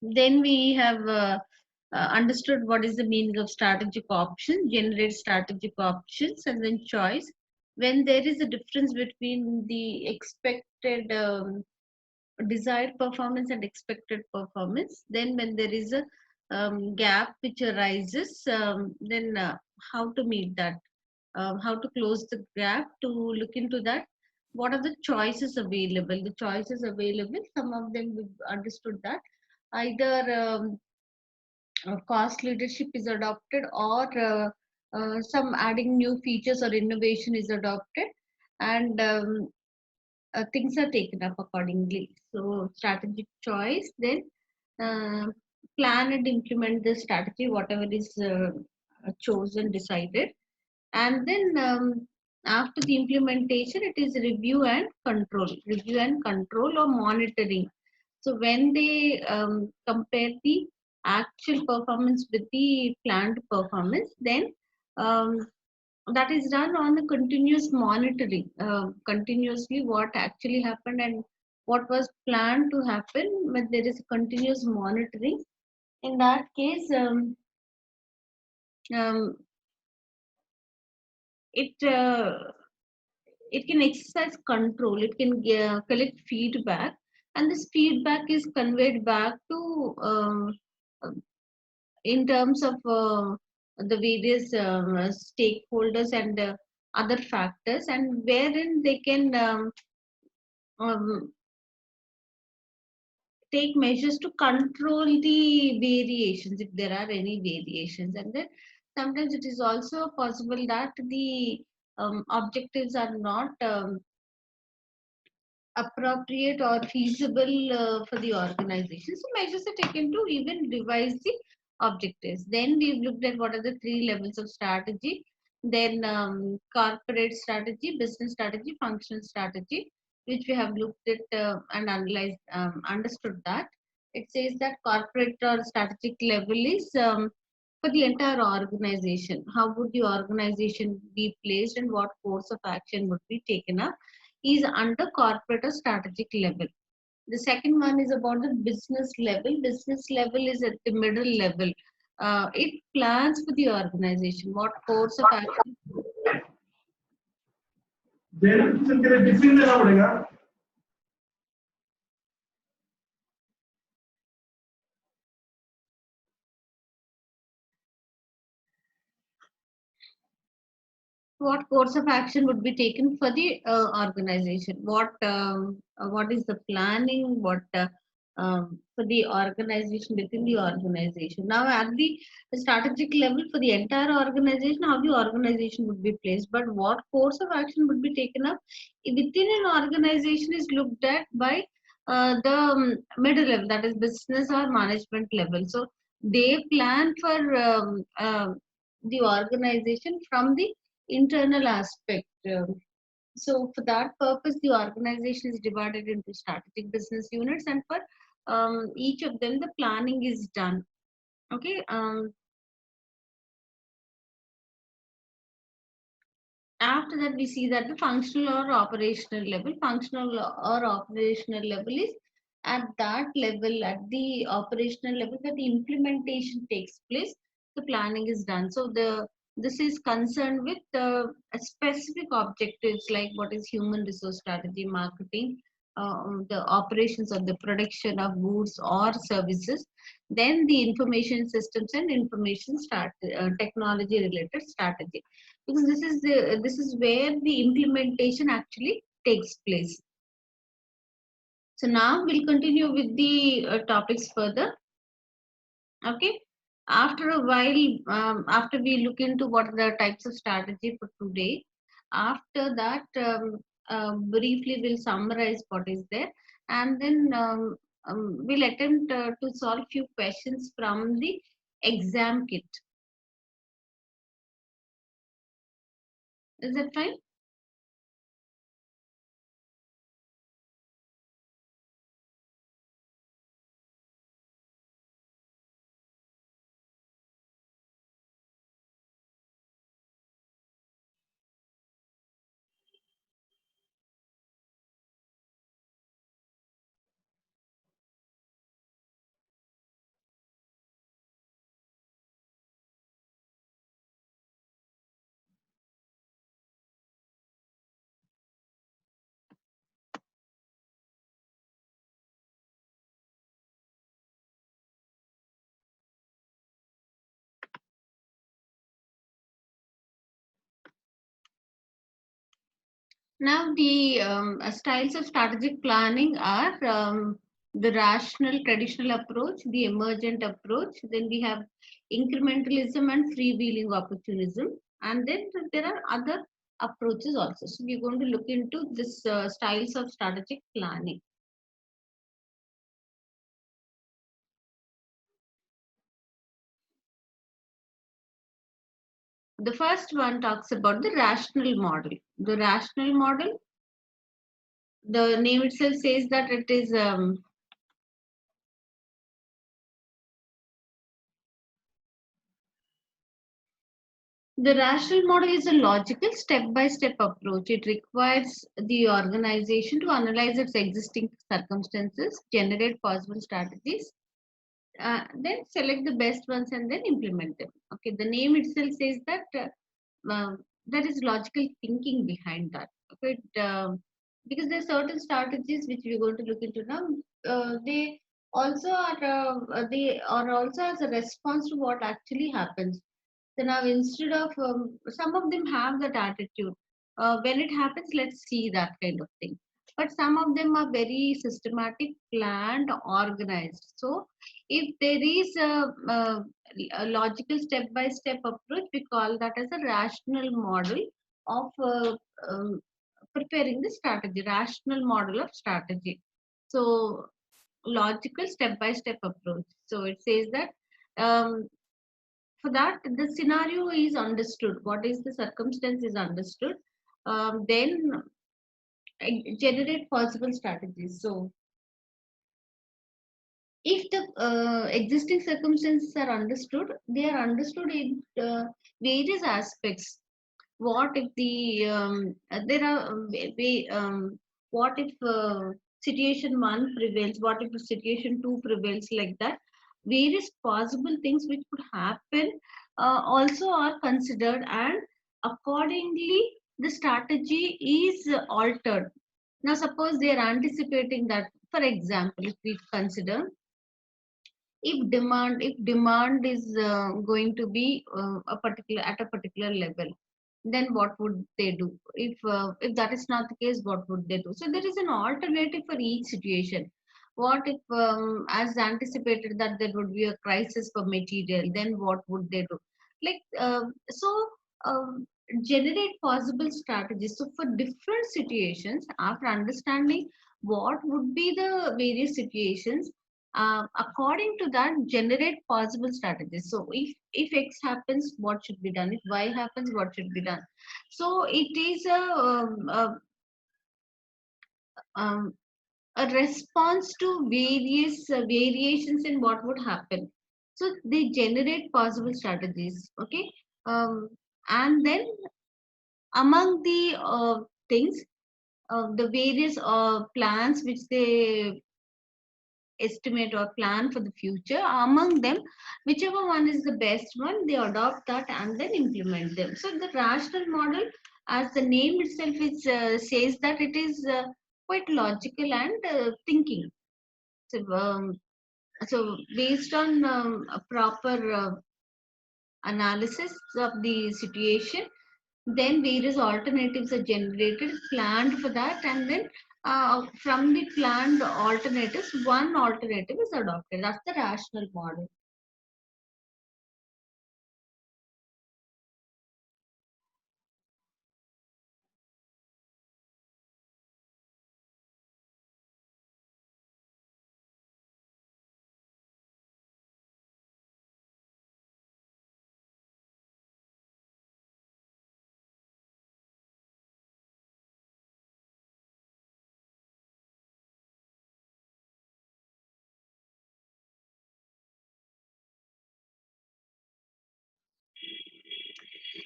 Then we have understood what is the meaning of strategic option, generate strategic options, and then choice. When there is a difference between the expected desired performance and expected performance, then when there is a gap which arises, then how to meet that, how to close the gap, to look into that. What are the choices available? The choices available, some of them we've understood that either cost leadership is adopted, or some adding new features or innovation is adopted, and things are taken up accordingly. So strategic choice, then uh, plan and implement the strategy, whatever is chosen, decided, and then after the implementation, it is review and control or monitoring. So when they compare the actual performance with the planned performance, then um, that is done on a continuous monitoring, continuously what actually happened and what was planned to happen, but there is a continuous monitoring. In that case, um, it it can exercise control, it can collect feedback, and this feedback is conveyed back to in terms of the various stakeholders and other factors, and wherein they can um, take measures to control the variations if there are any variations. And then sometimes it is also possible that the objectives are not appropriate or feasible for the organization. So measures are taken to even revise the objectives. Then we've looked at what are the three levels of strategy. Then corporate strategy, business strategy, functional strategy, which we have looked at and analyzed, understood that. It says that corporate or strategic level is for the entire organization. How would the organization be placed and what course of action would be taken up is under corporate or strategic level. The second one is about the business level. Business level is at the middle level. It plans for the organization what course of action. Tiffin देना पड़ेगा. What course of action would be taken for the organization? What is the planning? What for the organization, within the organization? Now, at the strategic level for the entire organization, how the organization would be placed, but what course of action would be taken up within an organization is looked at by the middle level, that is business or management level. So they plan for the organization from the internal aspect. So for that purpose, the organization is divided into strategic business units, and for each of them, the planning is done. Okay. After that, we see that the functional or operational level is at that level, at the operational level, that the implementation takes place, the planning is done. So this is concerned with specific objectives like what is human resource strategy, marketing, the operations of the production of goods or services, then the information systems and technology related strategy, because this is where the implementation actually takes place. So now we'll continue with the topics further. Okay. After a while, after we look into what are the types of strategy for today, after that, briefly we'll summarize what is there, and then we'll attempt to solve few questions from the exam kit. Is that fine? Now, the styles of strategic planning are the rational traditional approach, the emergent approach, then we have incrementalism and freewheeling opportunism, and then there are other approaches also. So, we're going to look into this styles of strategic planning. The first one talks about the rational model. The rational model, the name itself says that it is the rational model is a logical step-by-step approach. It requires the organization to analyze its existing circumstances, generate possible strategies, then select the best ones and then implement them. Okay, the name itself says that there is logical thinking behind that. Okay, because there are certain strategies which we're going to look into now. They are also as a response to what actually happens. So now instead of some of them have that attitude. When it happens, let's see that kind of thing. But some of them are very systematic, planned, organized. So if there is a logical step-by-step approach, we call that as a rational model of um, preparing the strategy, rational model of strategy. So logical step-by-step approach. So it says that for that the scenario is understood, what is the circumstance is understood, then generate possible strategies. So if the existing circumstances are understood, they are understood in various aspects. What if the there are what if situation 1 prevails, what if situation 2 prevails, like that various possible things which could happen also are considered, and accordingly the strategy is altered. Now suppose they are anticipating that, for example, if we consider, if demand is going to be a particular at a particular level, then what would they do? If that is not the case, what would they do? So there is an alternative for each situation. What if as anticipated that there would be a crisis for material, then what would they do? Like so um, generate possible strategies. So for different situations, after understanding what would be the various situations, according to that generate possible strategies. So if x happens, what should be done? If y happens, what should be done? So it is um, a response to various variations in what would happen. So they generate possible strategies. Okay, um, and then among the things, the various plans which they estimate or plan for the future, among them whichever one is the best one, they adopt that and then implement them. So the rational model, as the name itself is, says that it is quite logical and thinking. So, um, so based on a proper analysis of the situation, then various alternatives are generated, planned for that, and then from the planned alternatives, one alternative is adopted. That's the rational model.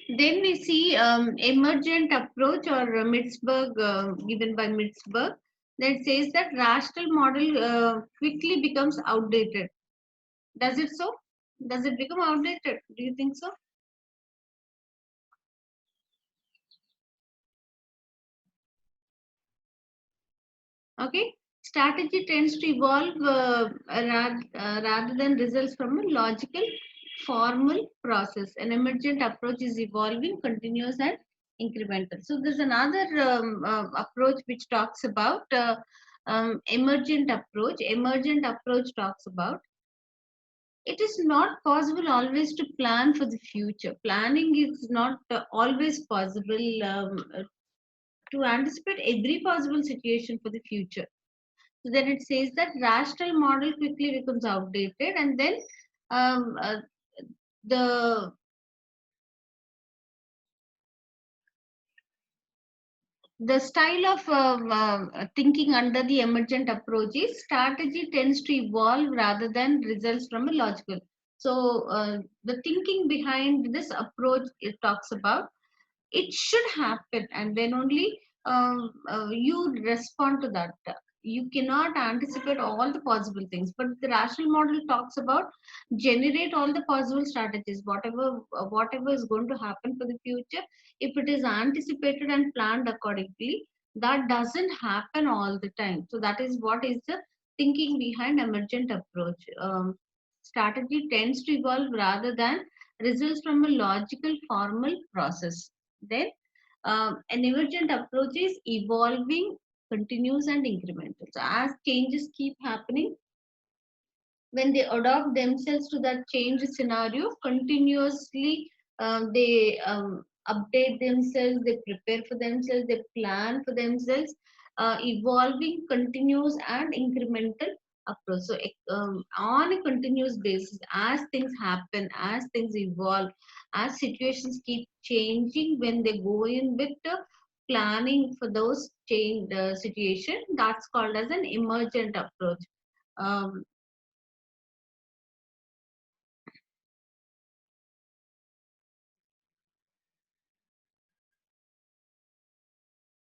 Then we see emergent approach, or Mitzberg, given by Mitzberg, that says that rational model quickly becomes outdated. Does it so? Does it become outdated? Do you think so? Okay. Strategy tends to evolve rather than results from a logical, formal process. An emergent approach is evolving, continuous, and incremental. So there's another approach which talks about emergent approach. Emergent approach talks about it is not possible always to plan for the future. Planning is not always possible to anticipate every possible situation for the future. So then it says that rational model quickly becomes outdated, and then um, uh, the the style of thinking under the emergent approach is strategy tends to evolve rather than results from a logical. So the thinking behind this approach, it talks about it should happen, and then only you respond to that. You cannot anticipate all the possible things, but the rational model talks about generate all the possible strategies, whatever is going to happen for the future. If it is anticipated and planned accordingly, that doesn't happen all the time. So that is what is the thinking behind emergent approach. Strategy tends to evolve rather than results from a logical formal process. Then an emergent approach is evolving, continuous, and incremental. So as changes keep happening, when they adopt themselves to that change scenario continuously, they update themselves, they prepare for themselves, they plan for themselves. Evolving, continuous, and incremental approach. So on a continuous basis, as things happen, as things evolve, as situations keep changing, when they go in with planning for those change situation, that's called as an emergent approach. um,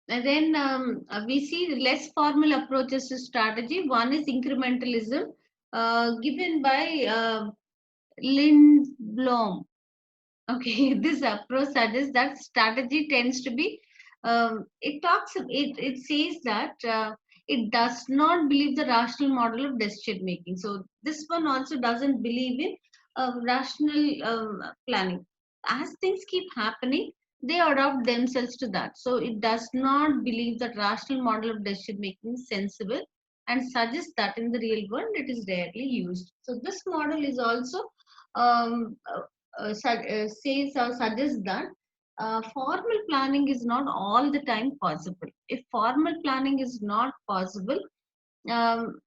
And then we see less formal approaches to strategy. One is incrementalism, given by Lindblom. Okay, this approach suggests that strategy tends to be. It says that it does not believe the rational model of decision making. So this one also doesn't believe in rational planning. As things keep happening, they adopt themselves to that. So it does not believe that rational model of decision making is sensible, and suggests that in the real world it is rarely used. So this model is also um, says or suggests that formal planning is not all the time possible. If formal planning is not possible, um,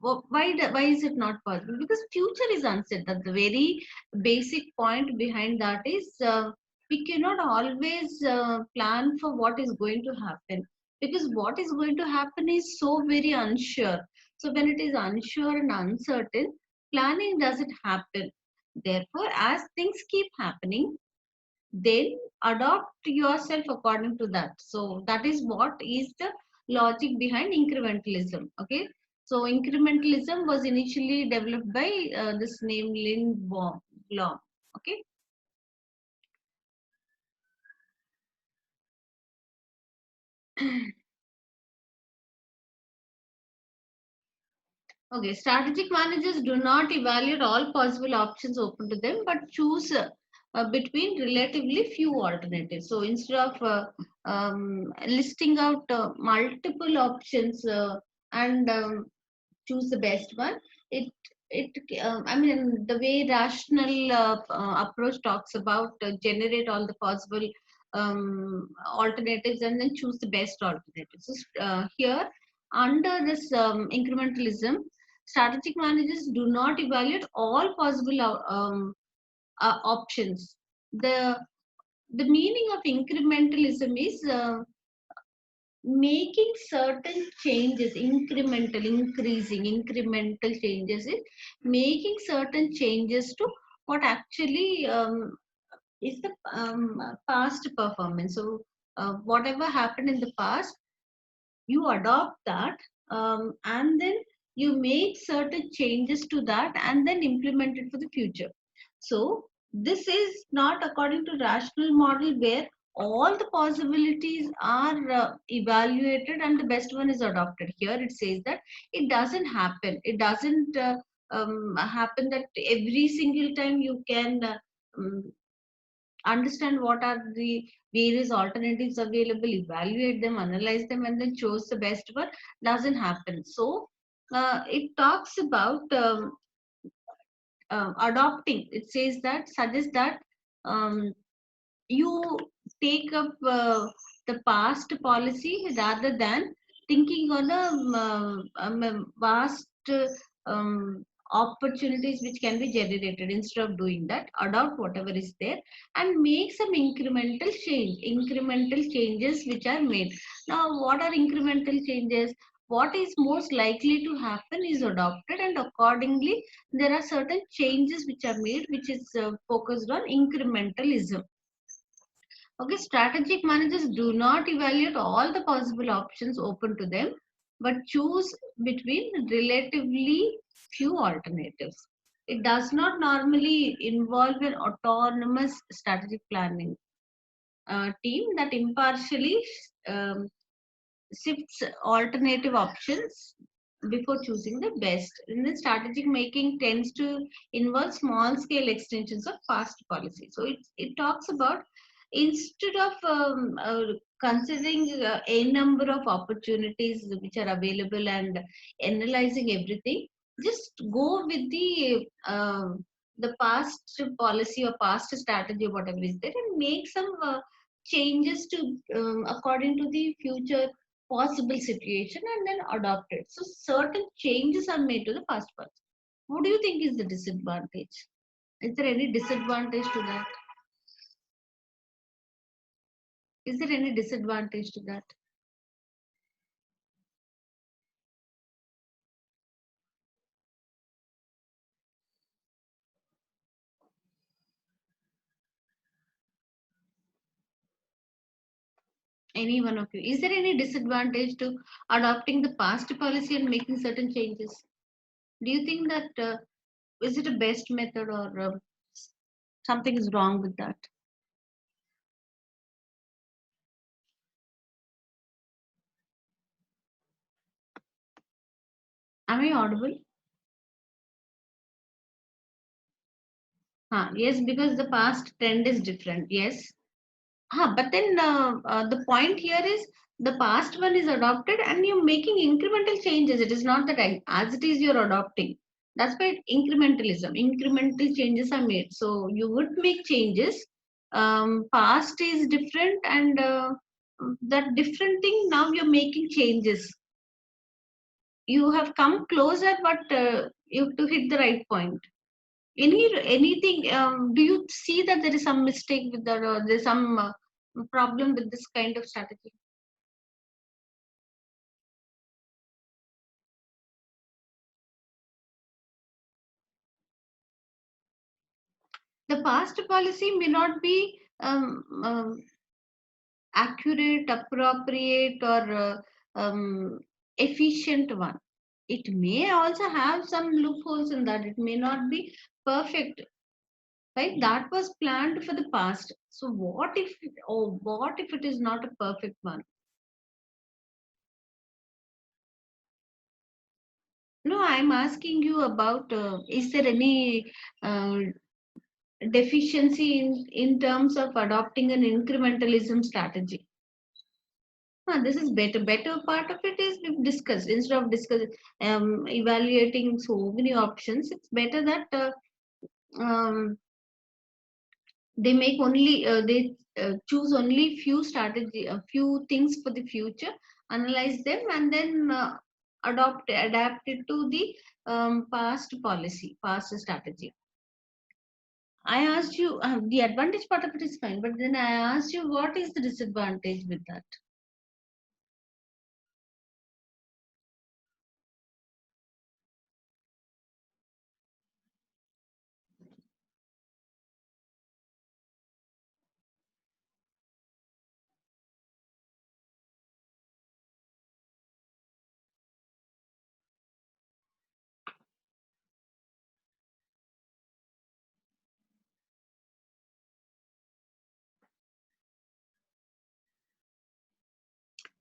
why is it not possible? Because future is uncertain. That the very basic point behind that is we cannot always plan for what is going to happen, because what is going to happen is so very unsure. So when it is unsure and uncertain, planning doesn't happen. Therefore, as things keep happening, then adopt yourself according to that. So that is what is the logic behind incrementalism. Okay, so incrementalism was initially developed by this name Lindblom. Okay. Okay, strategic managers do not evaluate all possible options open to them, but choose between relatively few alternatives. So instead of listing out multiple options and choose the best one, it it I mean, the way rational approach talks about generate all the possible alternatives and then choose the best alternatives. So, here under this incrementalism, strategic managers do not evaluate all possible options. The meaning of incrementalism is making certain changes, incremental changes is making certain changes to what actually is the past performance. So whatever happened in the past, you adopt that, and then you make certain changes to that and then implement it for the future. So this is not according to rational model where all the possibilities are evaluated and the best one is adopted. Here it says that it doesn't happen. It doesn't happen that every single time you can um, understand what are the various alternatives available, evaluate them, analyze them, and then choose the best one, doesn't happen. So it talks about adopting. It says that, suggests that um, you take up the past policy rather than thinking on a vast um, opportunities which can be generated. Instead of doing that, adopt whatever is there and make some incremental changes which are made. Now, what are incremental changes? What is most likely to happen is adopted, and accordingly there are certain changes which are made, which is focused on incrementalism. Okay, strategic managers do not evaluate all the possible options open to them, but choose between relatively few alternatives. It does not normally involve an autonomous strategic planning team that impartially um, shifts alternative options before choosing the best. And then strategic making tends to involve small scale extensions of past policy. So it talks about, instead of considering a number of opportunities which are available and analyzing everything, just go with the past policy or past strategy or whatever is there, and make some changes to according to the future possible situation, and then adopt it. So certain changes are made to the past policy. What do you think is the disadvantage? Is there any disadvantage to that? Is there any disadvantage to that? Any one of you? Is there any disadvantage to adopting the past policy and making certain changes? Do you think that is it a best method, or something is wrong with that? Am I audible? Yes, because the past trend is different. Yes. But then the point here is the past one is adopted and you're making incremental changes. It is not that as it is you're adopting. That's why incrementalism, incremental changes are made. So you would make changes. Past is different, and that different thing, now you're making changes. You have come closer, but you have to hit the right point. Anything? Do you see that there is some mistake with that, or there's some problem with this kind of strategy? The past policy may not be accurate, appropriate, or efficient one. It may also have some loopholes in that. It may not be perfect. Right? That was planned for the past. So what if it is not a perfect one? No, I'm asking you about is there any uh, deficiency in terms of adopting an incrementalism strategy? This is better. Better part of it is we've discussed. Instead of evaluating so many options, it's better that um, they make only they choose only few strategy, a few things for the future, analyze them, and then adapt it to the past policy, past strategy. I asked you, the advantage part of it is fine, but then I asked you, what is the disadvantage with that?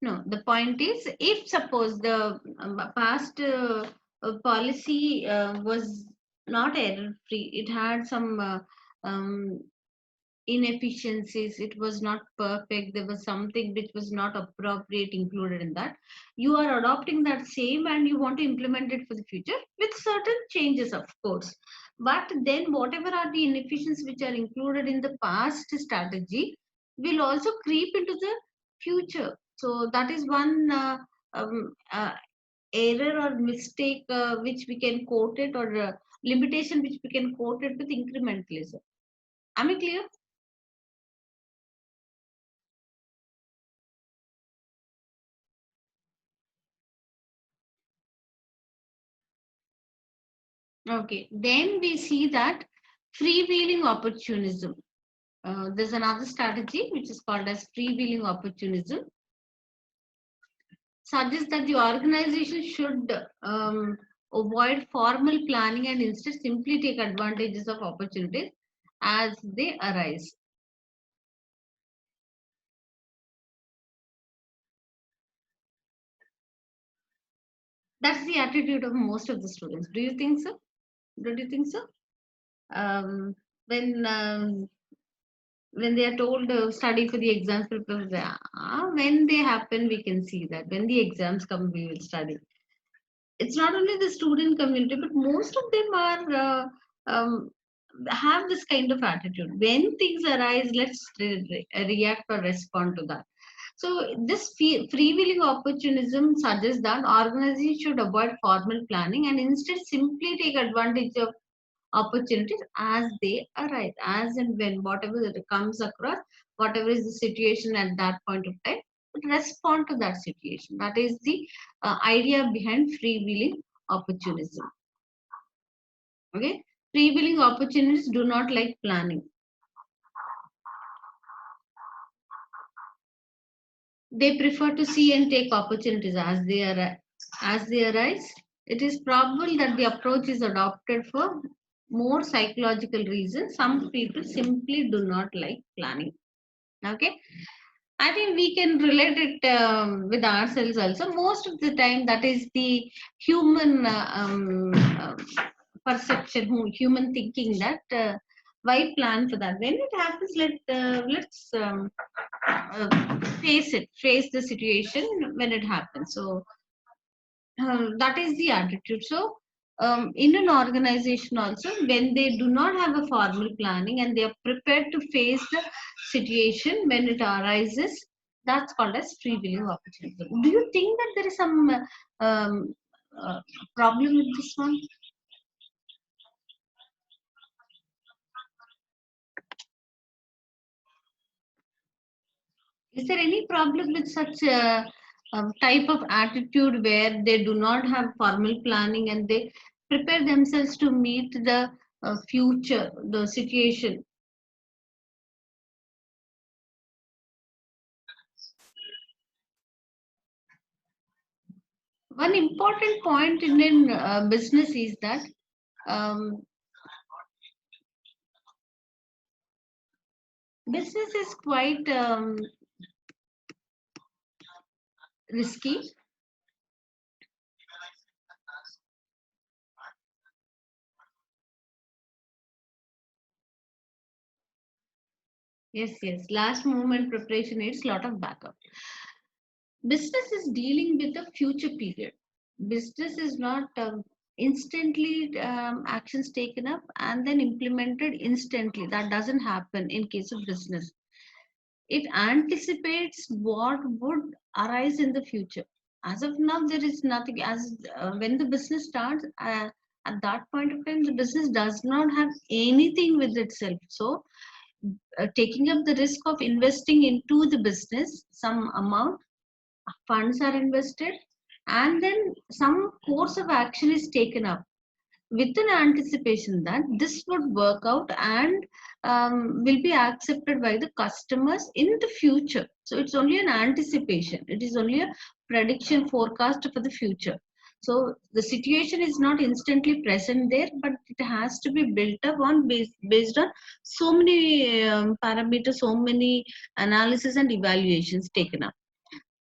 No, the point is, if suppose the past policy was not error free, it had some inefficiencies, it was not perfect, there was something which was not appropriate included in that. You are adopting that same and you want to implement it for the future with certain changes, of course. But then whatever are the inefficiencies which are included in the past strategy will also creep into the future. So that is one um, uh, error or mistake which we can quote it, or limitation which we can quote it with incrementalism. Am I clear? Okay, then we see that freewheeling opportunism. There's another strategy which is called as freewheeling opportunism. Suggests that the organization should avoid formal planning and instead simply take advantages of opportunities as they arise. That's the attitude of most of the students. Do you think so? Don't you think so? Um, when when they are told study for the exams, people say, when they happen, we can see that. When the exams come, we will study. It's not only the student community, but most of them are have this kind of attitude. When things arise, let's react or respond to that. So this freewheeling opportunism suggests that organizations should avoid formal planning and instead simply take advantage of opportunities as they arise, as and when, whatever that comes across, whatever is the situation at that point of time, but respond to that situation. That is the idea behind freewheeling opportunism. Okay, freewheeling opportunities do not like planning. They prefer to see and take opportunities as they arise. It is probable that the approach is adopted for more psychological reasons. Some people simply do not like planning. Okay, I think we can relate it with ourselves also. Most of the time, that is the human perception, human thinking, that why plan for that? When it happens, let's face the situation when it happens. So that is the attitude. So in an organization also, when they do not have a formal planning and they are prepared to face the situation when it arises, that's called as freewheeling opportunity. Do you think that there is some uh, problem with this one? Is there any problem with such a type of attitude where they do not have formal planning and they prepare themselves to meet the future, the situation? One important point in business is that um, business is quite risky. Yes, yes. Last moment preparation needs a lot of backup. Business is dealing with the future period. Business is not instantly actions taken up and then implemented instantly. That doesn't happen in case of business. It anticipates what would arise in the future. As of now, there is nothing. As when the business starts, at that point of time, the business does not have anything with itself. So, taking up the risk of investing into the business, some amount funds are invested, and then some course of action is taken up with an anticipation that this would work out and will be accepted by the customers in the future. So it's only an anticipation, it is only a prediction forecast for the future. So the situation is not instantly present there, but it has to be built up on based on so many parameters, so many analysis and evaluations taken up.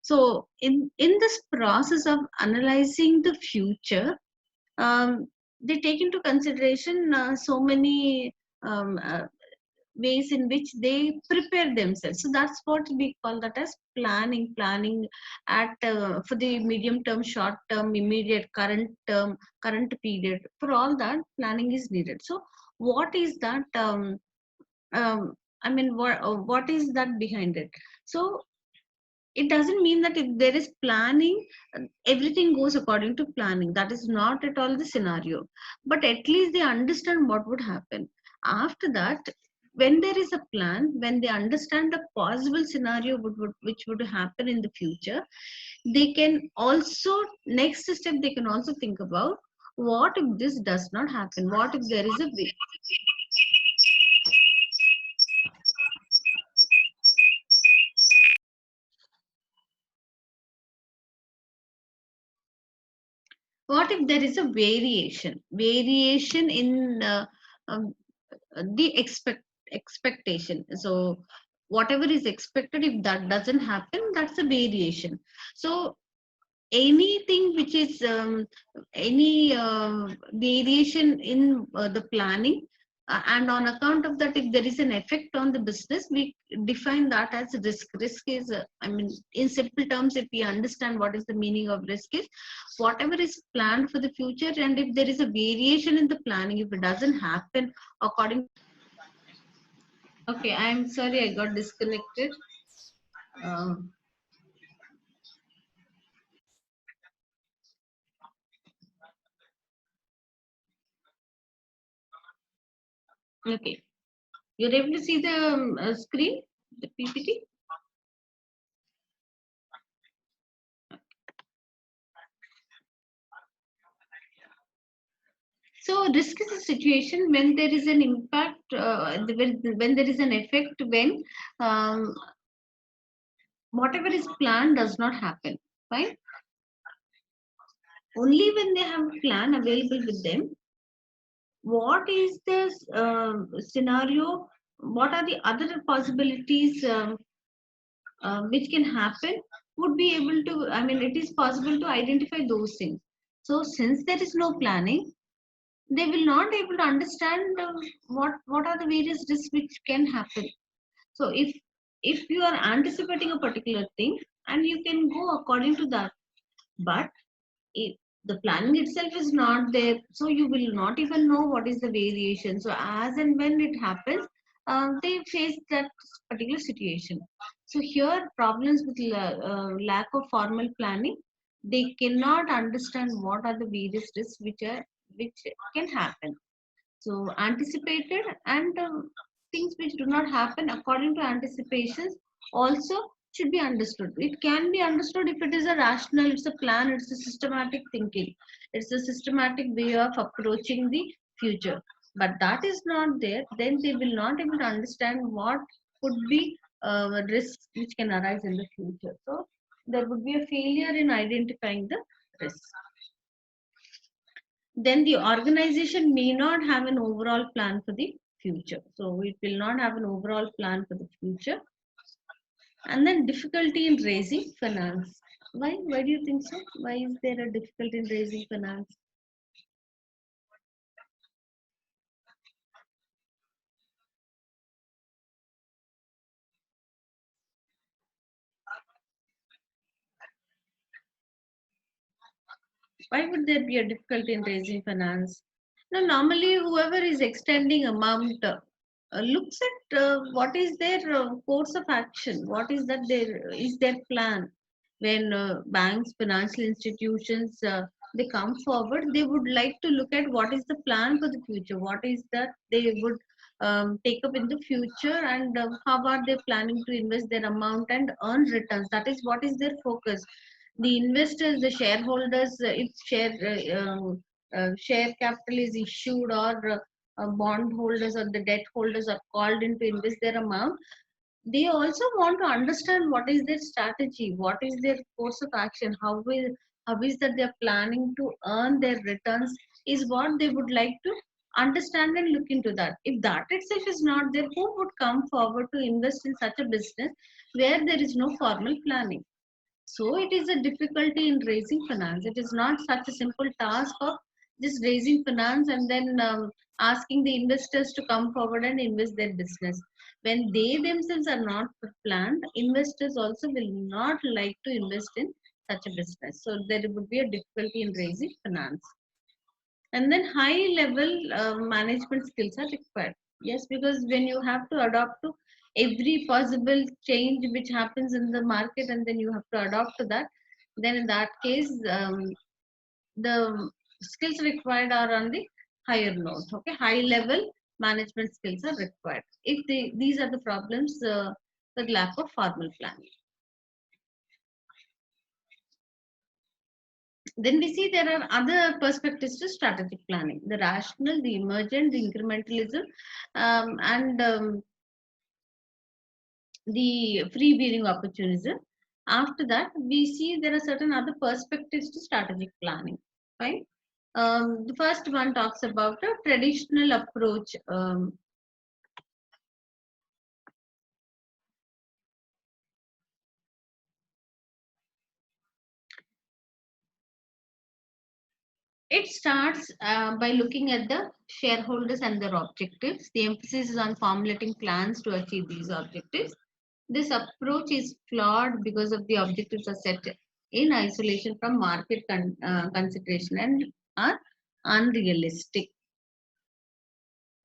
So in this process of analyzing the future, um, they take into consideration so many um, uh, ways in which they prepare themselves. So that's what we call that as planning at for the medium term, short term, immediate, current term, current period. For all that, planning is needed. So what is that? Um, I mean, what is that behind it? So it doesn't mean that if there is planning, everything goes according to planning. That is not at all the scenario. But at least they understand what would happen. After that, when there is a plan, when they understand the possible scenario which would happen in the future, they can also, next step, they can also think about what if this does not happen? What if there is a way? What if there is a variation in um, the expectation? So whatever is expected, if that doesn't happen, that's a variation. So anything which is any variation in the planning, and on account of that, if there is an effect on the business, we define that as risk is I mean, in simple terms, if we understand what is the meaning of risk, is whatever is planned for the future, and if there is a variation in the planning, if it doesn't happen according. Okay, I'm sorry, I got disconnected. um, okay, you're able to see the screen, the PPT. So risk is a situation when there is an impact, when there is an effect, when um, whatever is planned does not happen. Right? Only when they have a plan available with them, what is the scenario? What are the other possibilities which can happen? Would be able to. I mean, it is possible to identify those things. So since there is no planning, they will not able to understand what are the various risks which can happen. So if you are anticipating a particular thing, and you can go according to that, but if the planning itself is not there, so you will not even know what is the variation. So as and when it happens, they face that particular situation. So here problems with lack of formal planning, they cannot understand what are the various risks which can happen. So anticipated, and things which do not happen according to anticipations also should be understood. It can be understood if it is a rational, it's a plan, it's a systematic thinking, it's a systematic way of approaching the future. But that is not there, then they will not able to understand what could be risks which can arise in the future. So there would be a failure in identifying the risks. Then the organization may not have an overall plan for the future. So it will not have an overall plan for the future. And then difficulty in raising finance. Why? Why do you think so? Why is there a difficulty in raising finance? Why would there be a difficulty in raising finance? Now, normally, whoever is extending amount looks at what is their course of action, what is that their is their plan. When banks, financial institutions, they come forward, they would like to look at what is the plan for the future, what is that they would take up in the future, and how are they planning to invest their amount and earn returns. That is what is their focus. The investors, the shareholders, if share capital is issued, or bond holders or the debt holders are called in to invest their amount, they also want to understand what is their strategy, what is their course of action, how is that they're planning to earn their returns, is what they would like to understand and look into that. If that itself is not there, who would come forward to invest in such a business where there is no formal planning? So it is a difficulty in raising finance. It is not such a simple task of just raising finance and then asking the investors to come forward and invest their business. When they themselves are not planned, investors also will not like to invest in such a business. So there would be a difficulty in raising finance. And then high level management skills are required. Yes, because when you have to adopt to every possible change which happens in the market and then you have to adopt to that, then in that case the skills required are on the higher note. Okay, high level management skills are required if these are the problems with lack of formal planning. Then we see there are other perspectives to strategic planning: the rational, the emergent, the incrementalism, and the freewheeling opportunism. After that, we see there are certain other perspectives to strategic planning. Right? The first one talks about a traditional approach. It starts by looking at the shareholders and their objectives. The emphasis is on formulating plans to achieve these objectives. This approach is flawed because of the objectives are set in isolation from market consideration and are unrealistic.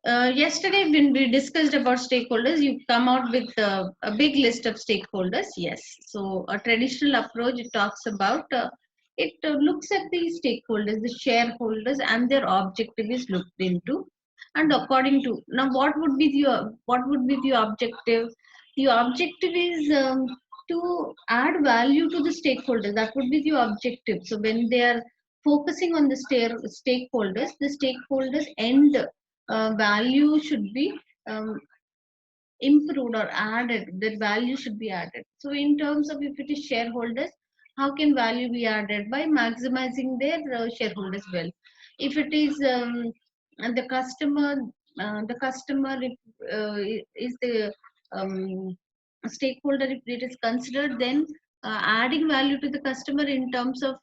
Yesterday, when we discussed about stakeholders, you come out with a big list of stakeholders. Yes. So a traditional approach, it talks about, it looks at the stakeholders, the shareholders, and their objective is looked into. And according to now, what would be the objective? The objective is to add value to the stakeholders. That would be the objective. So when they are focusing on the the stakeholders end value should be um, improved or added. That value should be added. So in terms of if it is shareholders, how can value be added? By maximizing their shareholders wealth. If it is and the customer if, is the um, stakeholder, if it is considered, then adding value to the customer in terms of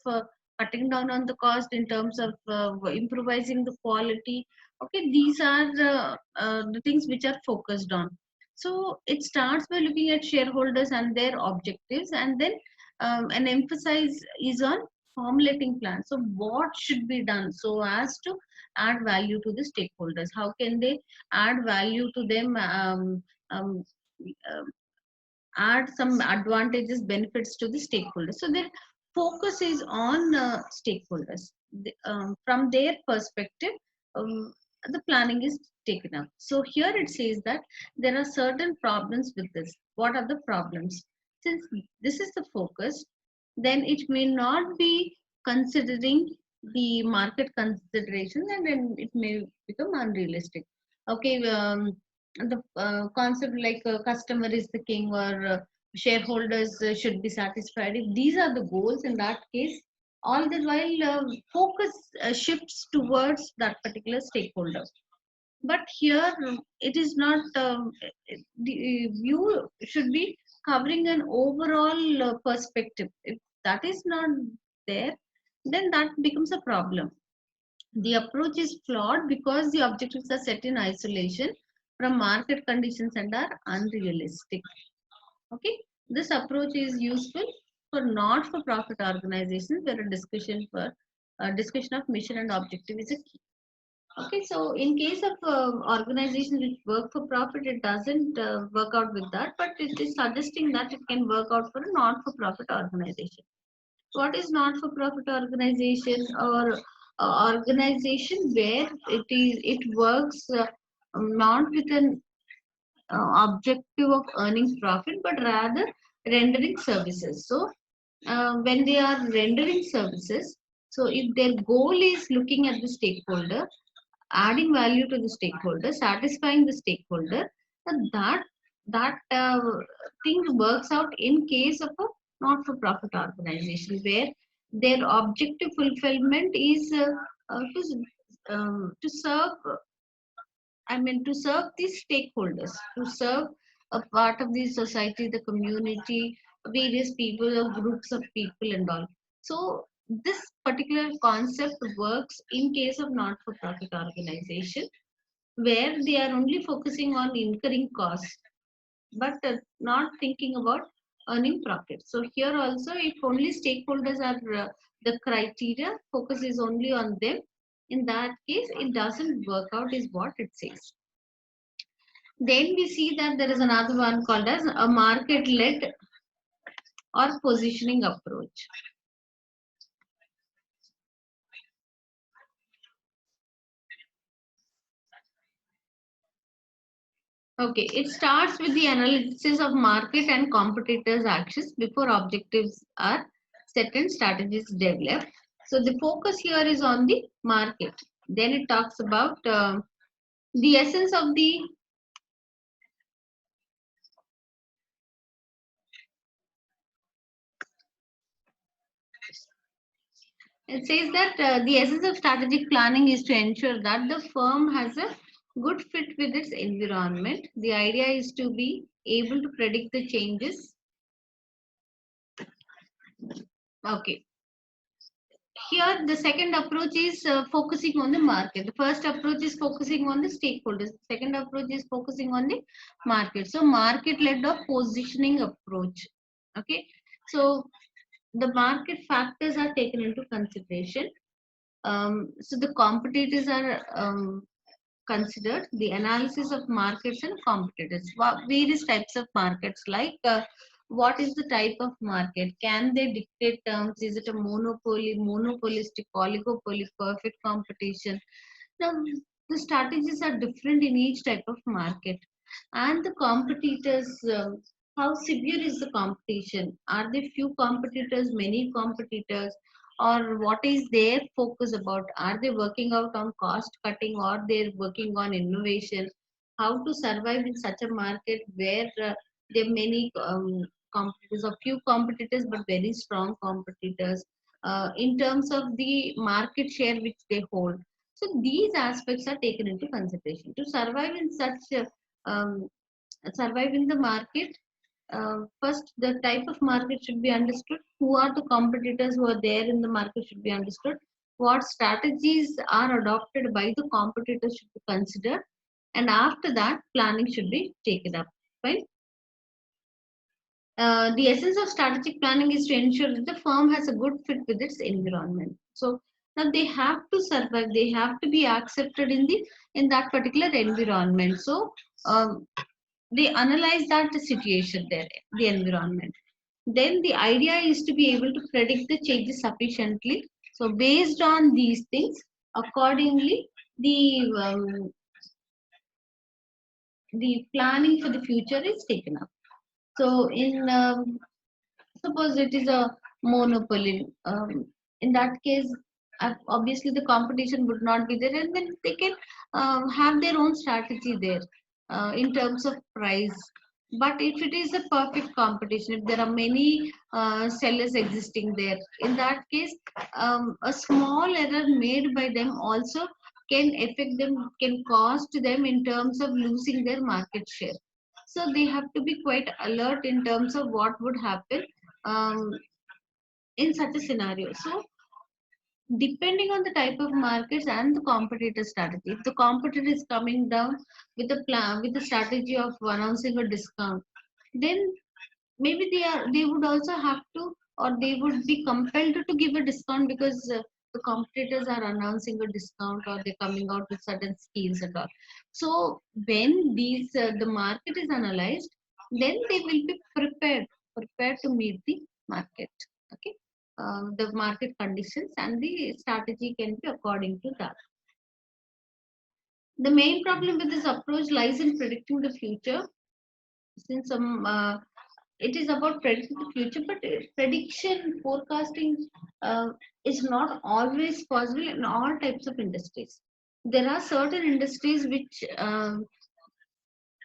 cutting down on the cost, in terms of improvising the quality. Okay, these are the things which are focused on. So it starts by looking at shareholders and their objectives, and then an emphasis is on formulating plans. So what should be done so as to add value to the stakeholders? How can they add value to them? Um, uh, Add some advantages, benefits to the stakeholders. So their focus is on stakeholders. From their perspective, um, the planning is taken up. So here it says that there are certain problems with this. What are the problems? Since this is the focus, then it may not be considering the market considerations, and then it may become unrealistic. Okay, the concept like customer is the king, or shareholders should be satisfied. If these are the goals, in that case, all the while focus shifts towards that particular stakeholder. But here it is not. The view should be covering an overall perspective. If that is not there, then that becomes a problem. The approach is flawed because the objectives are set in isolation from market conditions and are unrealistic. Okay, this approach is useful for not-for-profit organizations where a discussion of mission and objective is a key. Okay, so in case of organizations which work for profit, it doesn't work out with that, but it is suggesting that it can work out for a not-for-profit organization. What is not-for-profit organization? Or organization where it works not with an objective of earning profit, but rather rendering services. So when they are rendering services, so if their goal is looking at the stakeholder, adding value to the stakeholder, satisfying the stakeholder, then that thing works out in case of a not-for-profit organization where their objective fulfillment is to serve. I mean, to serve the stakeholders, to serve a part of the society, the community, various people or groups of people and all. So this particular concept works in case of not-for-profit organization, where they are only focusing on incurring costs, but not thinking about earning profit. So here also, if only stakeholders are the criteria, focus is only on them. In that case, it doesn't work out, is what it says. Then we see that there is another one called as a market-led or positioning approach. Okay, it starts with the analysis of market and competitors' actions before objectives are set and strategies developed. So the focus here is on the market. Then it talks about the essence of the. It says that the essence of strategic planning is to ensure that the firm has a good fit with its environment. The idea is to be able to predict the changes. Okay. Here, the second approach is focusing on the market. The first approach is focusing on the stakeholders. The second approach is focusing on the market. So, market-led or positioning approach. Okay. So, the market factors are taken into consideration. So, the competitors are considered, the analysis of markets and competitors, various types of markets, like what is the type of market, can they dictate terms, is it a monopoly, monopolistic, oligopoly, perfect competition. Now the strategies are different in each type of market. And the competitors, how severe is the competition, are there few competitors, many competitors, or what is their focus about, are they working out on cost cutting or they're working on innovation, how to survive in such a market where there are many competitors or few competitors but very strong competitors, in terms of the market share which they hold. So these aspects are taken into consideration to survive in such um, survive in the market. First, the type of market should be understood. Who are the competitors who are there in the market should be understood. What strategies are adopted by the competitors should be considered. And after that, planning should be taken up. Fine. The essence of strategic planning is to ensure that the firm has a good fit with its environment. So now they have to survive. They have to be accepted in that particular environment. So they analyze that situation there, the environment. Then the idea is to be able to predict the changes sufficiently. So based on these things, accordingly, the planning for the future is taken up. So in suppose it is a monopoly. In that case, obviously the competition would not be there, and then they can have their own strategy there in terms of price. But if it is a perfect competition, if there are many sellers existing there, in that case, a small error made by them also can affect them, can cost them in terms of losing their market share. So they have to be quite alert in terms of what would happen um, in such a scenario. So depending on the type of markets and the competitor strategy, if the competitor is coming down with a plan, with the strategy of announcing a discount, then maybe they would also have to, or they would be compelled to give a discount, because the competitors are announcing a discount or they're coming out with certain schemes and all. So when these the market is analyzed, then they will be prepared to meet the market. Okay. The market conditions, and the strategy can be according to that. The main problem with this approach lies in predicting the future, since it is about predicting the future, but prediction forecasting uh, is not always possible in all types of industries. There are certain industries which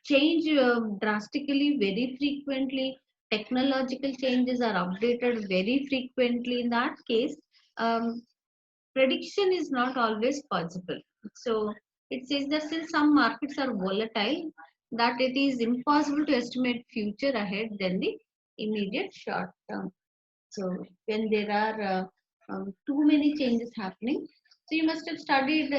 change drastically very frequently. Technological changes are updated very frequently. In that case, um, prediction is not always possible. So it says that since some markets are volatile, that it is impossible to estimate future ahead than the immediate short term. So when there are too many changes happening. So you must have studied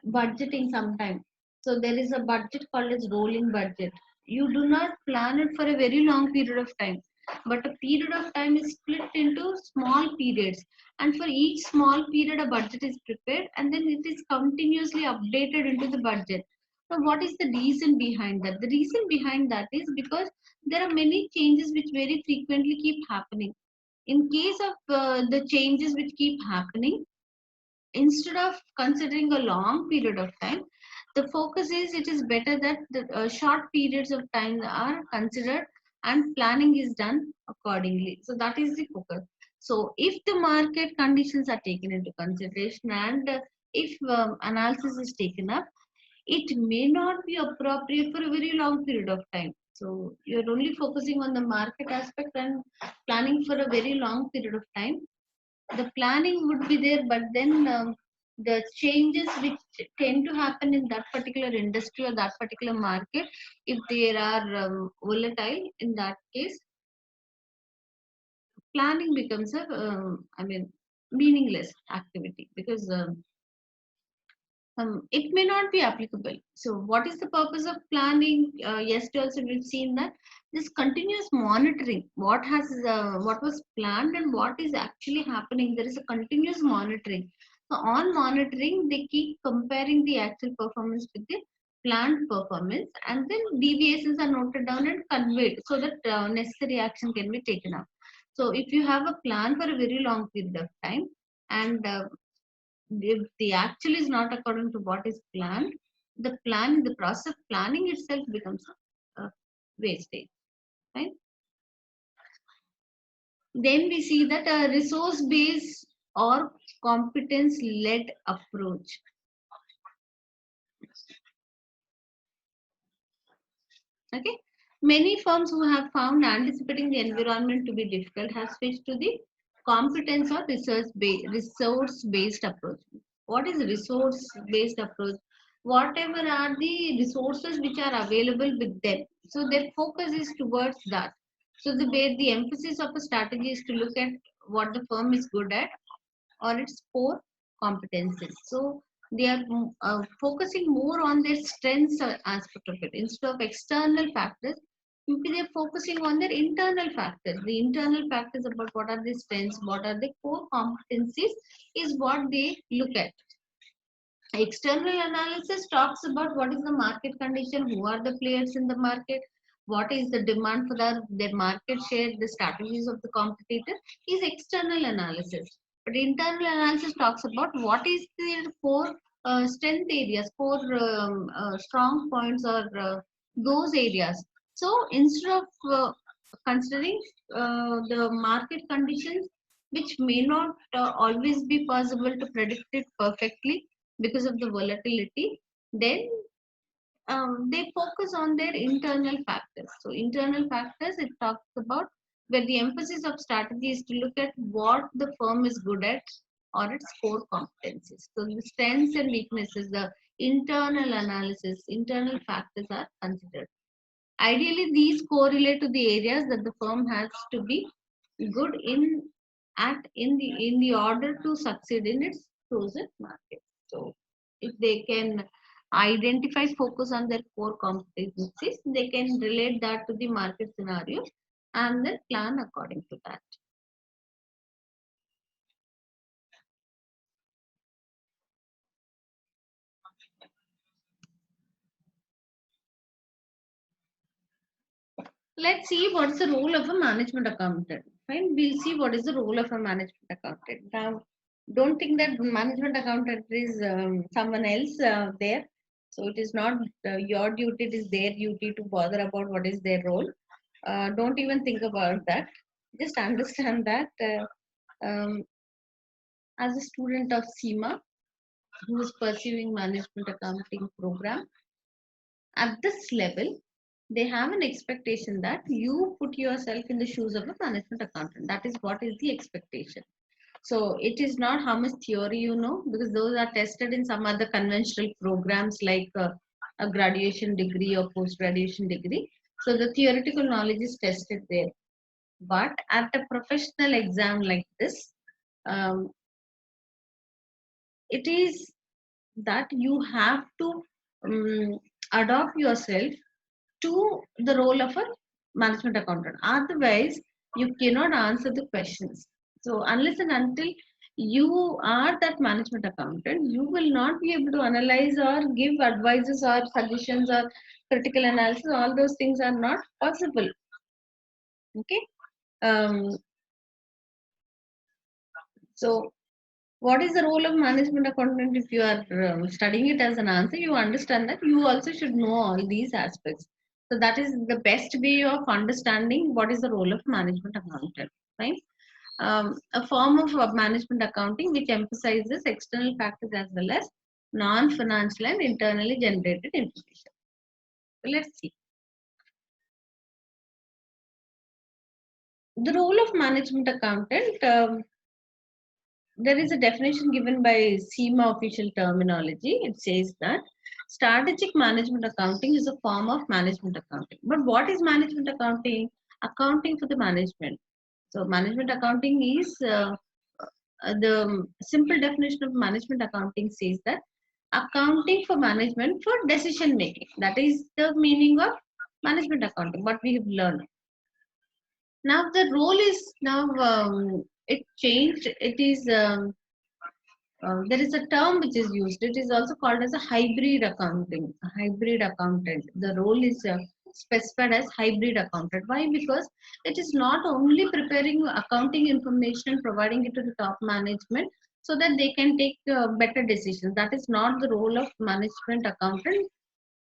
budgeting sometime. So there is a budget called as rolling budget. You do not plan it for a very long period of time, but a period of time is split into small periods. And for each small period, a budget is prepared and then it is continuously updated into the budget. So what is the reason behind that? The reason behind that is because there are many changes which very frequently keep happening. In case of the changes which keep happening, instead of considering a long period of time, the focus is it is better that the short periods of time are considered and planning is done accordingly. So that is the focus. So if the market conditions are taken into consideration and if analysis is taken up, it may not be appropriate for a very long period of time. So you're only focusing on the market aspect and planning for a very long period of time. The planning would be there, but then the changes which tend to happen in that particular industry or that particular market, if they are volatile, in that case, planning becomes a, meaningless activity because it may not be applicable. So, what is the purpose of planning? Yesterday also we've seen that this continuous monitoring, what was planned and what is actually happening. There is a continuous monitoring. So, on monitoring, they keep comparing the actual performance with the planned performance, and then deviations are noted down and conveyed so that necessary action can be taken up. So, if you have a plan for a very long period of time, and if the actual is not according to what is planned, the process of planning itself becomes a wastage, right? Then we see that a resource based or competence led approach. Okay, many firms who have found anticipating the environment to be difficult have switched to the competence or resource based approach. What is resource based approach? Whatever are the resources which are available with them, so their focus is towards that. So the emphasis of a strategy is to look at what the firm is good at or its core competencies. So they are focusing more on their strengths aspect of it instead of external factors. Maybe they're focusing on their internal factors. The internal factors about what are the strengths, what are the core competencies is what they look at. External analysis talks about what is the market condition, who are the players in the market, what is the demand for their market share, the strategies of the competitor is external analysis. But internal analysis talks about what is their core strength areas, core strong points or those areas. So instead of considering the market conditions, which may not always be possible to predict it perfectly, because of the volatility, then they focus on their internal factors. So internal factors, it talks about where the emphasis of strategy is to look at what the firm is good at or its core competencies. So the strengths and weaknesses, the internal analysis, internal factors are considered. Ideally, these correlate to the areas that the firm has to be good in the order to succeed in its chosen market. So if they can identify, focus on their core competencies, they can relate that to the market scenario and then plan according to that. Let's see what's the role of a management accountant. Fine, we'll see what is the role of a management accountant. Now, don't think that management accountant is someone else there. So it is not your duty; it is their duty to bother about what is their role. Don't even think about that. Just understand that as a student of CIMA who is pursuing management accounting program, at this level, they have an expectation that you put yourself in the shoes of a management accountant. That is what is the expectation. So it is not how much theory you know, because those are tested in some other conventional programs like a graduation degree or post graduation degree. So the theoretical knowledge is tested there. But at a professional exam like this, um, it is that you have to adopt yourself to the role of a management accountant. Otherwise, you cannot answer the questions. So, unless and until you are that management accountant, you will not be able to analyze or give advices or suggestions or critical analysis. All those things are not possible. Okay. Um, so, what is the role of management accountant? If you are studying it as an answer, you understand that you also should know all these aspects. So that is the best way of understanding what is the role of management accountant, right? A form of management accounting which emphasizes external factors as well as non-financial and internally generated information. So let's see. The role of management accountant, there is a definition given by CIMA official terminology. It says that strategic management accounting is a form of management accounting. But what is management accounting? Accounting for the management. So, management accounting is the simple definition of management accounting says that accounting for management for decision making. That is the meaning of management accounting, what we have learned. Now, the role is now it changed. It is there is a term which is used. It is also called as a hybrid accounting, a hybrid accountant. The role is specified as hybrid accountant. Why? Because it is not only preparing accounting information and providing it to the top management so that they can take better decisions. That is not the role of management accountant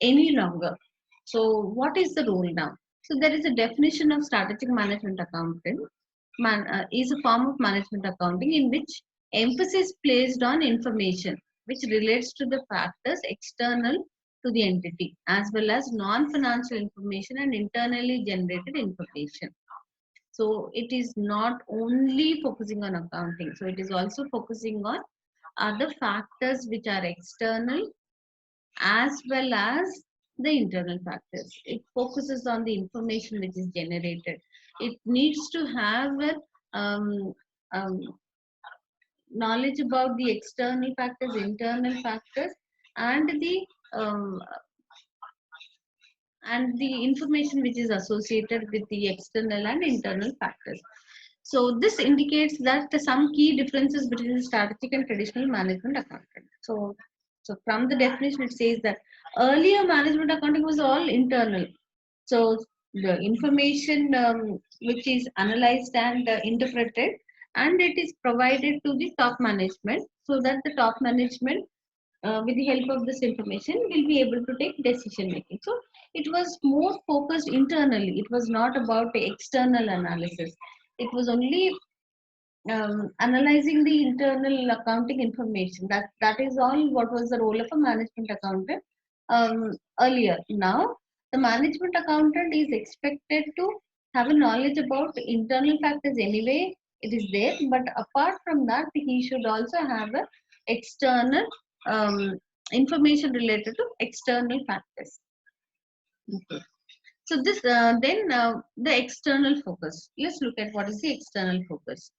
any longer. So, what is the role now? So, there is a definition of strategic management accountant. Is a form of management accounting in which emphasis placed on information which relates to the factors external to the entity as well as non-financial information and internally generated information. So it is not only focusing on accounting, so it is also focusing on other factors which are external as well as the internal factors. It focuses on the information which is generated. It needs to have a um, knowledge about the external factors, internal factors, and um, the information which is associated with the external and internal factors. So this indicates that some key differences between strategic and traditional management accounting. So from the definition, it says that earlier management accounting was all internal. So the information which is analyzed and interpreted, and it is provided to the top management so that the top management with the help of this information will be able to take decision making. So it was more focused internally. It was not about the external analysis. It was only analyzing the internal accounting information. That is all what was the role of a management accountant earlier. Now the management accountant is expected to have a knowledge about internal factors anyway. It is there, but apart from that, he should also have a external um, information related to external factors. Okay. So this then the external focus. Let's look at what is the external focus.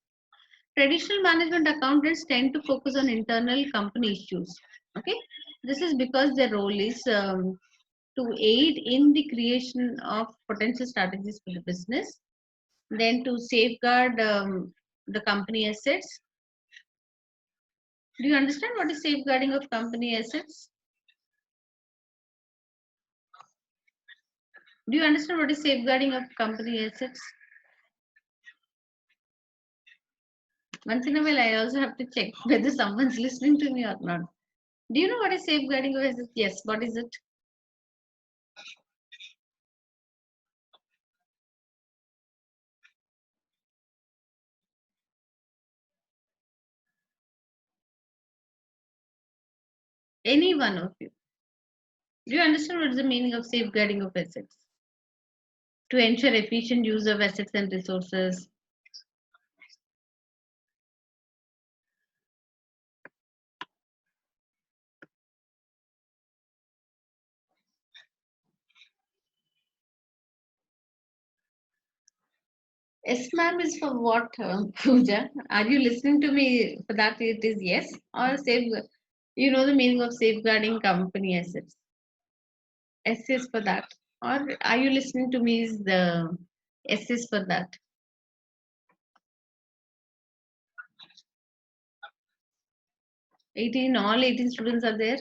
Traditional management accountants tend to focus on internal company issues. Okay, this is because their role is to aid in the creation of potential strategies for the business, then to safeguard the company assets. Do you understand what is safeguarding of company assets? Do you understand what is safeguarding of company assets? Once in a while, I also have to check whether someone's listening to me or not. Do you know what is safeguarding of assets? Yes, what is it? Any one of you. Do you understand what is the meaning of safeguarding of assets? To ensure efficient use of assets and resources. Yes, ma'am is for what, Pooja? Are you listening to me for that? It is yes or safe. You know the meaning of safeguarding company assets. S is for that. Or are you listening to me? Is the S is for that? 18, all 18 students are there.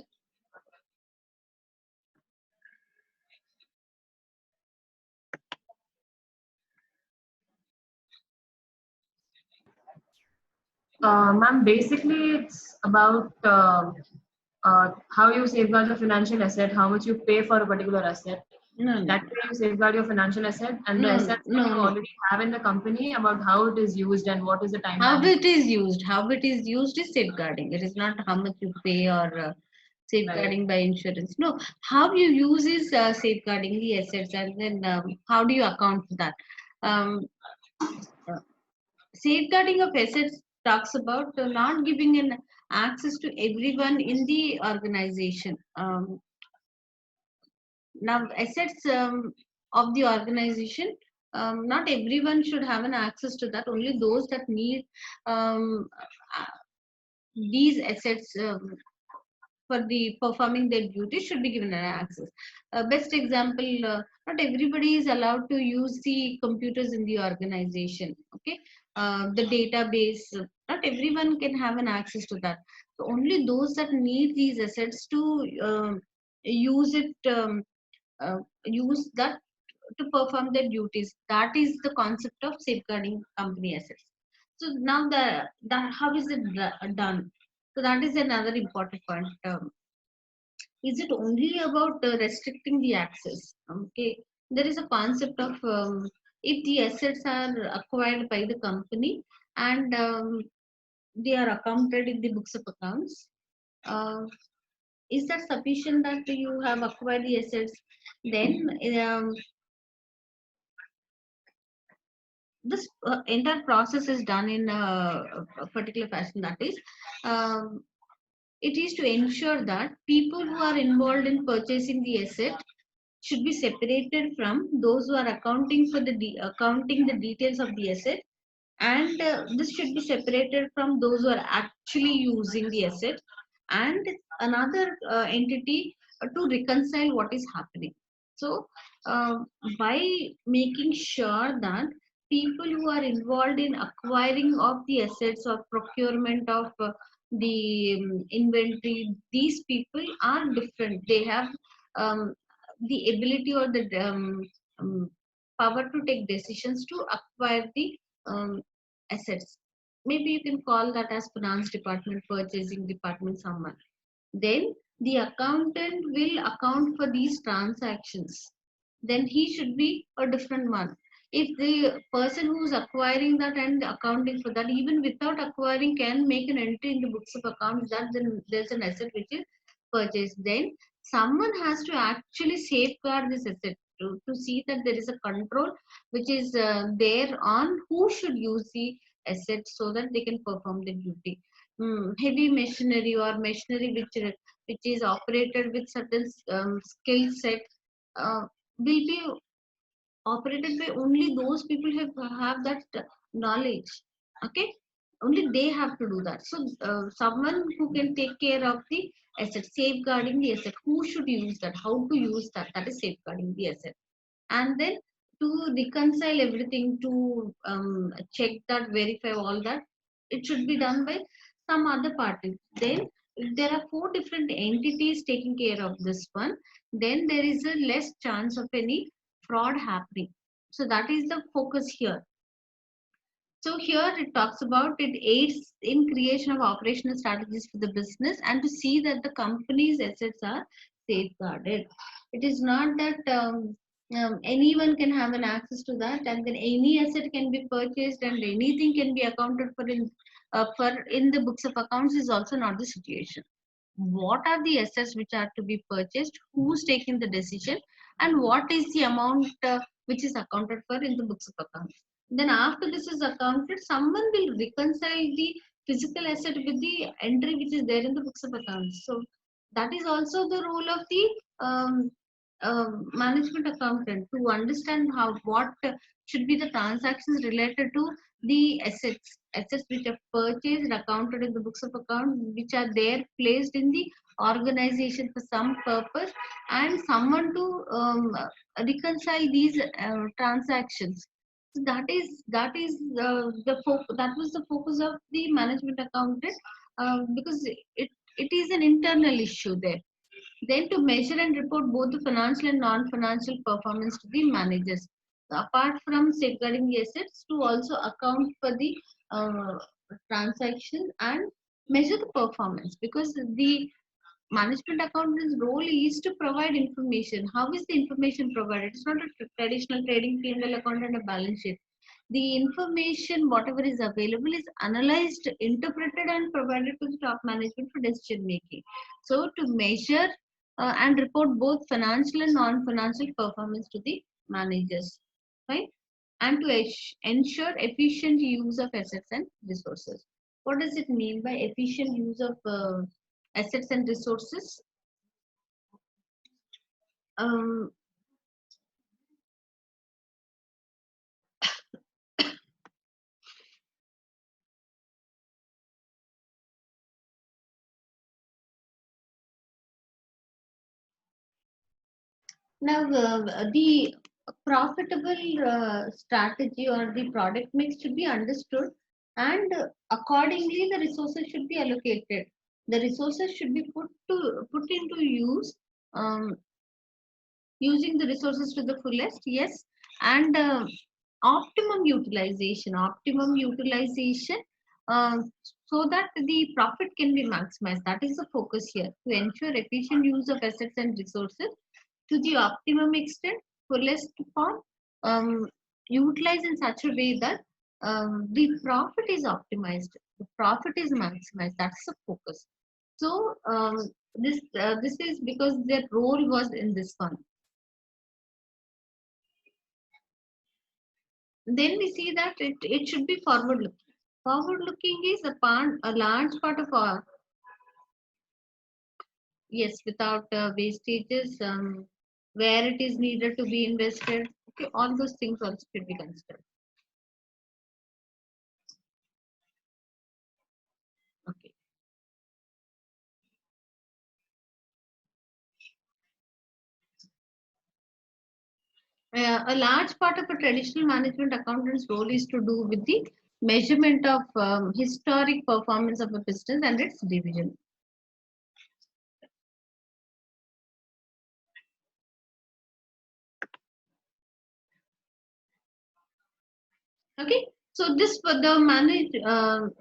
Ma'am, basically it's about how you safeguard your financial asset, how much you pay for a particular asset. No, no, That way you safeguard your financial asset and the no, assets that no, you no. already have in the company about how it is used and what is the How timeline. it is used, how it is used is safeguarding. It is not how much you pay or Right. safeguarding by insurance. No, how you use is safeguarding the assets, and then how do you account for that? Um, uh, Safeguarding of assets talks about not giving an access to everyone in the organization. Now, assets of the organization, not everyone should have an access to that. Only those that need um, uh, these assets for the performing their duties should be given an access. Best example, not everybody is allowed to use the computers in the organization. Okay, the database, not everyone can have an access to that. So only those that need these assets to use it, use that to perform their duties. That is the concept of safeguarding company assets. So now the how is it done? So that is another important point. Is it only about restricting the access? Okay, there is a concept of if the assets are acquired by the company and they are accounted in the books of accounts. Uh, is that sufficient that you have acquired the assets? Then this entire process is done in a particular fashion. That is, um, it is to ensure that people who are involved in purchasing the asset should be separated from those who are accounting for the accounting the details of the asset, and this should be separated from those who are actually using the asset and another entity to reconcile what is happening. So uh, by making sure that people who are involved in acquiring of the assets or procurement of the inventory, these people are different. They have um, the ability or the um, power to take decisions to acquire the um, assets. Maybe you can call that as finance department, purchasing department, someone. Then the accountant will account for these transactions. Then he should be a different one. If the person who's acquiring that and accounting for that, even without acquiring, can make an entry in the books of accounts that then there's an asset which is purchased, then someone has to actually safeguard this asset to see that there is a control which is there on who should use the asset so that they can perform the duty. Heavy machinery or machinery which is operated with certain skill set will be operated by only those people who have that knowledge. Okay, only they have to do that. So someone who can take care of the asset, safeguarding the asset, who should use that, how to use that, that is safeguarding the asset. And then to reconcile everything, to check that, verify all that, it should be done by some other party. Then if there are four different entities taking care of this one, then there is a less chance of any fraud happening. So that is the focus here. So here it talks about it aids in creation of operational strategies for the business and to see that the company's assets are safeguarded. It is not that anyone can have an access to that, and then any asset can be purchased and anything can be accounted for in the books of accounts is also not the situation. What are the assets which are to be purchased, who's taking the decision, and what is the amount which is accounted for in the books of accounts. Then after this is accounted, someone will reconcile the physical asset with the entry which is there in the books of accounts. So that is also the role of the management accountant to understand how what should be the transactions related to the assets which are purchased, accounted in the books of account, which are there placed in the organization for some purpose, and someone to reconcile these transactions. So that was the focus of the management accountant, because it is an internal issue there. Then to measure and report both the financial and non-financial performance to the managers. So apart from safeguarding the assets, to also account for the uh, transaction and measure the performance, because the management accountant's role is to provide information. How is the information provided? It's not a traditional trading P&L account and a balance sheet. The information, whatever is available, is analyzed, interpreted, and provided to the top management for decision making. So, to measure and report both financial and non-financial performance to the managers, right? And to ensure efficient use of assets and resources. What does it mean by efficient use of assets and resources? Um, Now, the profitable strategy or the product mix should be understood, and accordingly, the resources should be allocated. The resources should be put into use, um, using the resources to the fullest. Yes, and optimum utilization, uh, so that the profit can be maximized. That is the focus here, to ensure efficient use of assets and resources to the optimum extent, fullest form, utilized in such a way that the profit is optimized, the profit is maximized. That's the focus. So this is because their role was in this one. Then we see that it should be forward looking. Forward looking is a large part of our, yes, without wastages, where it is needed to be invested. Okay, all those things also should be considered. Okay. A large part of a traditional management accountant's role is to do with the measurement of historic performance of a business and its division. Okay, so this for the management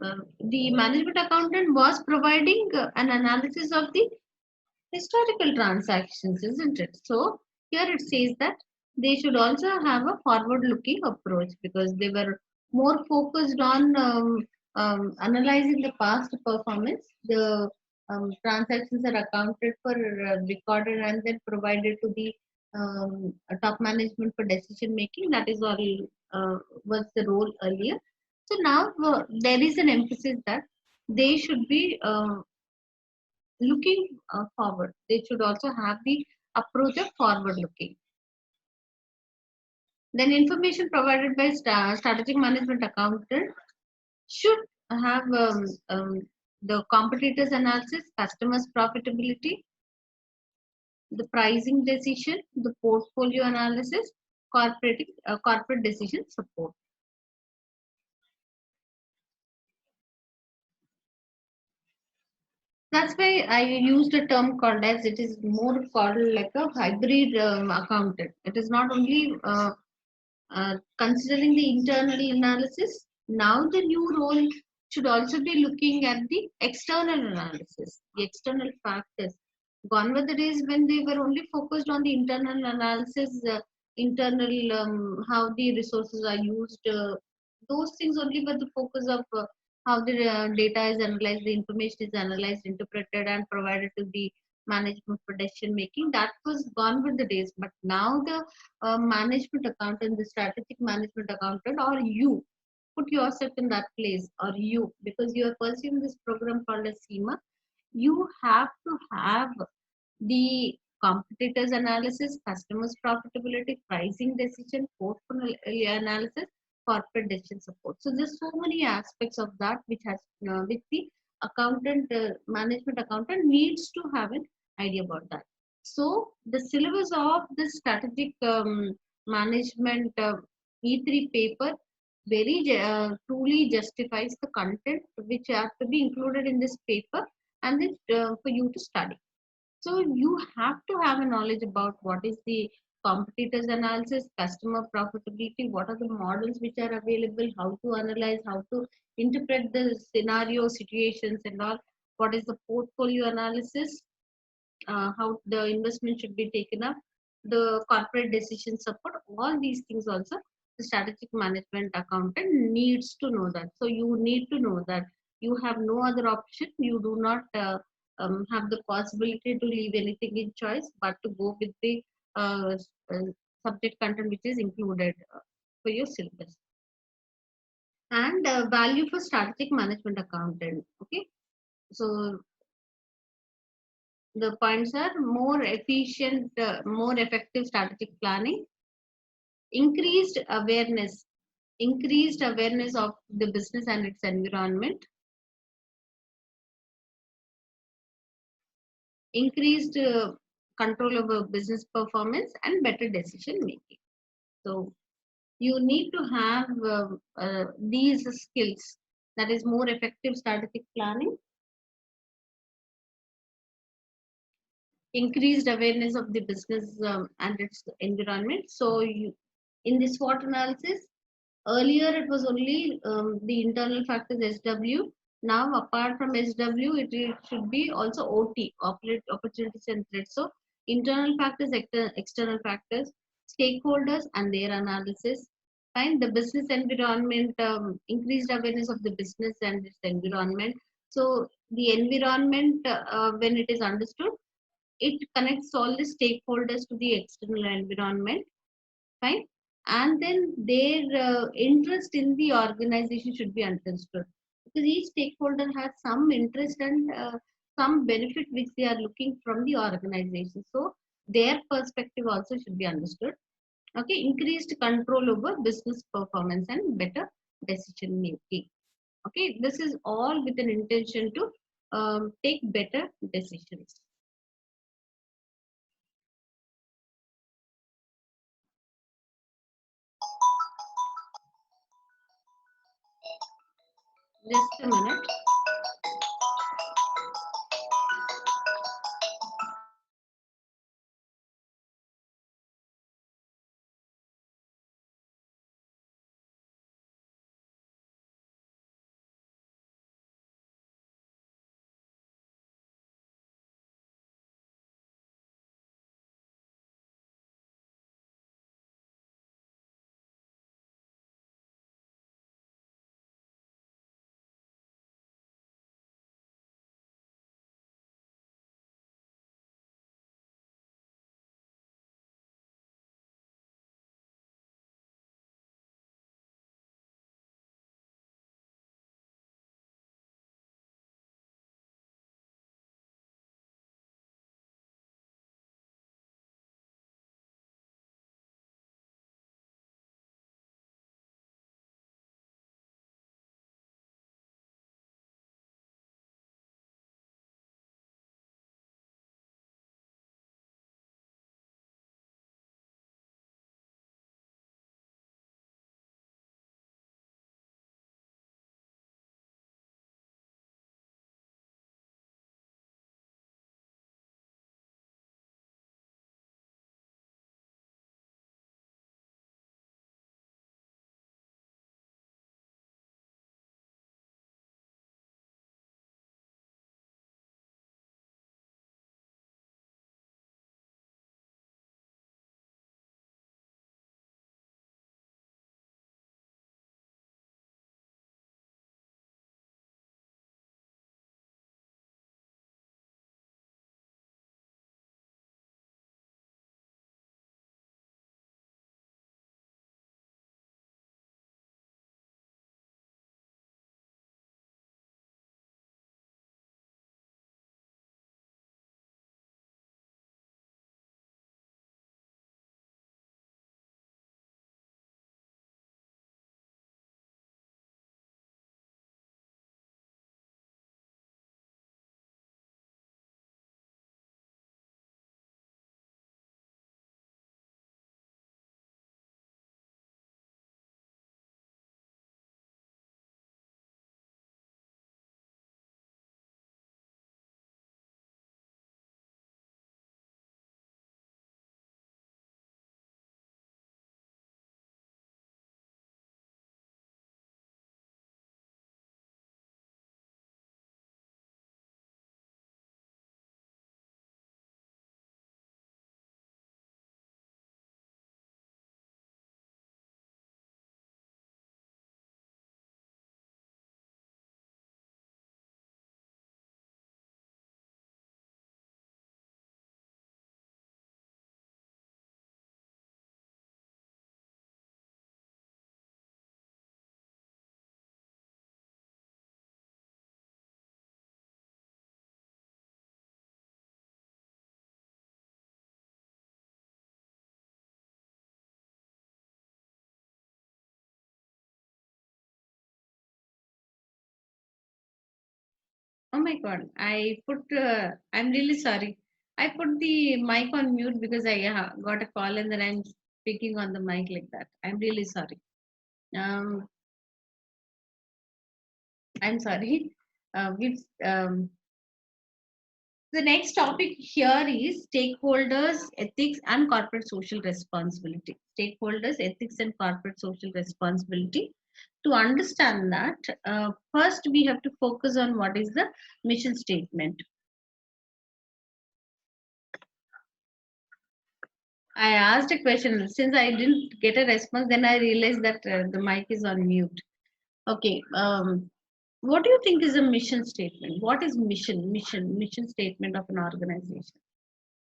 accountant was providing an analysis of the historical transactions, isn't it? So here it says that they should also have a forward-looking approach, because they were more focused on analyzing the past performance. The transactions are accounted for, recorded, and then provided to the top management for decision making. That is all was the role earlier. So now there is an emphasis that they should be looking forward. They should also have the approach of forward looking. Then information provided by strategic management accountant should have the competitors analysis, customers profitability, the pricing decision, the portfolio analysis, corporate decision support. That's why I used a term called as, it is more called like a hybrid accountant. It is not only considering the internal analysis, now the new role should also be looking at the external analysis, the external factors. Gone were the days when they were only focused on the internal analysis, internal how the resources are used. Those things only were the focus of how the data is analyzed, the information is analyzed, interpreted, and provided to the management for decision making. That was gone with the days. But now the management accountant, the strategic management accountant, or you put yourself in that place, or you, because you are pursuing this program called as CIMA, you have to have the competitors analysis, customers profitability, pricing decision, portfolio analysis, corporate decision support. So there's so many aspects of that which the management accountant needs to have an idea about that. So the syllabus of the strategic management E3 paper truly justifies the content which have to be included in this paper and it for you to study. So you have to have a knowledge about what is the competitors analysis, customer profitability, what are the models which are available, how to analyze, how to interpret the scenario situations and all, what is the portfolio analysis, how the investment should be taken up, the corporate decision support, all these things also the strategic management accountant needs to know that. So you need to know that you have no other option. You do not have the possibility to leave anything in choice, but to go with the uh, uh, subject content which is included for your syllabus. And value for strategic management accountant. Okay, so the points are more efficient, more effective strategic planning, increased awareness, increased awareness of the business and its environment, increased control over business performance, and better decision making. So you need to have these skills, that is more effective strategic planning, increased awareness of the business and its environment. So you, in this SWOT analysis, earlier it was only the internal factors SW. Now apart from SW, it should be also OT, opportunities and threats. So internal factors, external factors, stakeholders and their analysis. Find the business environment, increased awareness of the business and its environment. So the environment, when it is understood, it connects all the stakeholders to the external environment, fine, and then their interest in the organization should be understood, because each stakeholder has some interest and some benefit which they are looking from the organization, so their perspective also should be understood. Okay, increased control over business performance and better decision making. Okay, this is all with an intention to take better decisions. Just a minute. Oh my God, I'm really sorry. I put the mic on mute because I got a call and then I'm speaking on the mic like that. I'm really sorry. Um, I'm sorry. We've The next topic here is stakeholders, ethics, and corporate social responsibility. Stakeholders, ethics, and corporate social responsibility. To understand that, first we have to focus on what is the mission statement. I asked a question. Since I didn't get a response, then I realized that the mic is on mute. Okay. What do you think is a mission statement? What is mission statement of an organization?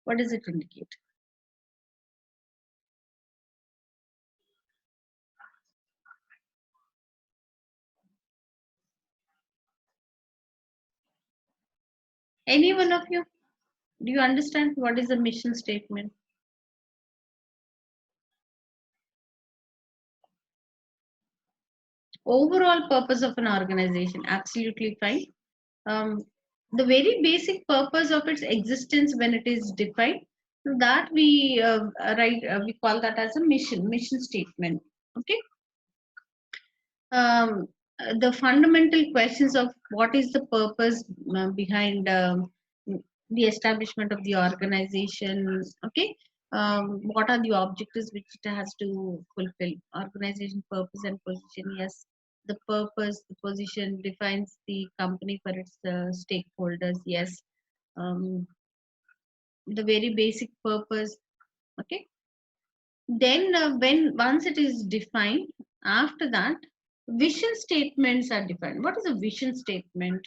What does it indicate? Any one of you? Do you understand what is a mission statement? Overall purpose of an organization, absolutely fine. Um, the very basic purpose of its existence when it is defined, that we call that as a mission statement. Okay. um, the fundamental questions of what is the purpose behind the establishment of the organization. Okay. What are the objectives which it has to fulfill? Organization purpose and position, yes. The purpose, the position defines the company for its stakeholders, yes. The very basic purpose. Okay. Then when once it is defined, after that vision statements are defined. What is a vision statement?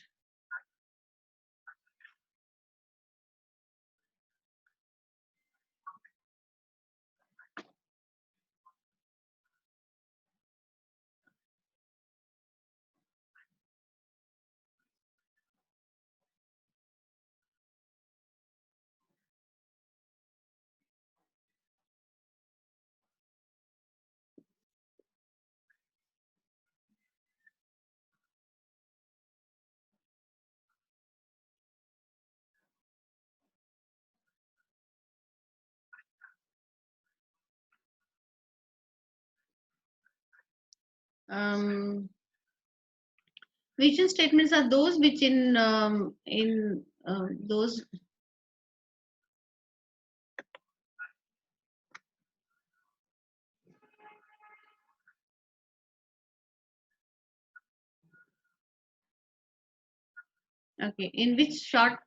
um, Vision statements are those which in those. Okay, in short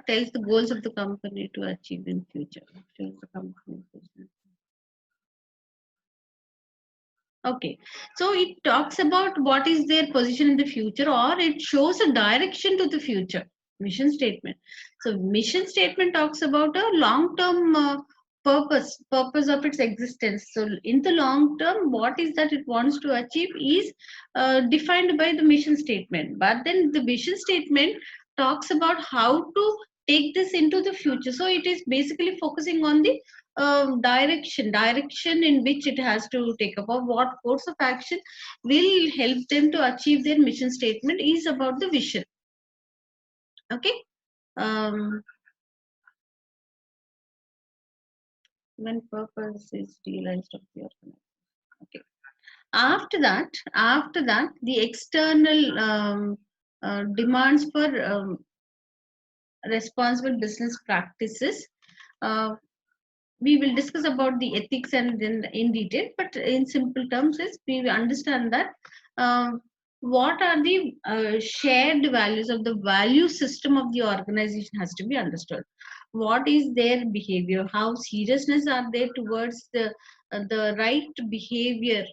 tells the goals of the company to achieve in future. Shows the company vision. Okay, so it talks about what is their position in the future, or it shows a direction to the future. Mission statement. So, mission statement talks about a long-term purpose of its existence. So, in the long term, what is that it wants to achieve is defined by the mission statement. But then the vision statement talks about how to take this into the future. So, it is basically focusing on the direction in which it has to take up, or what course of action will help them to achieve their mission statement is about the vision. Okay. um, when purpose is realized of the organization. Okay. After that the external demands for responsible business practices. uh, we will discuss about the ethics and then in detail, but in simple terms is we understand that um, what are the shared values of the value system of the organization has to be understood. What is their behavior, how seriousness are they towards the right behavior.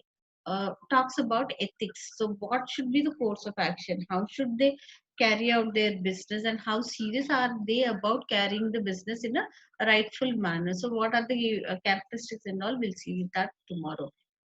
Talks about ethics. So what should be the course of action, how should they carry out their business, and how serious are they about carrying the business in a rightful manner. So, what are the characteristics and all? We'll see that tomorrow.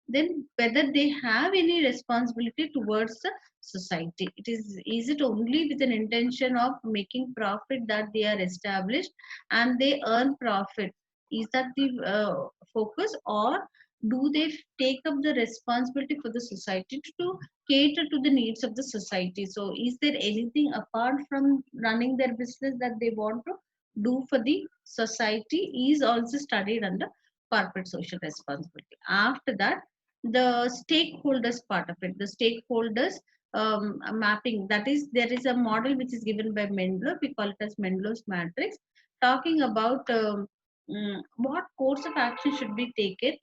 Then, whether they have any responsibility towards the society. Is it only with an intention of making profit that they are established and they earn profit? Is that the focus, or do they take up the responsibility for the society to cater to the needs of the society? So is there anything apart from running their business that they want to do for the society is also studied under corporate social responsibility. After that, the stakeholders part of it, the stakeholders mapping, that is, there is a model which is given by Mendler. We call it as Mendler's matrix, talking about what course of action should be taken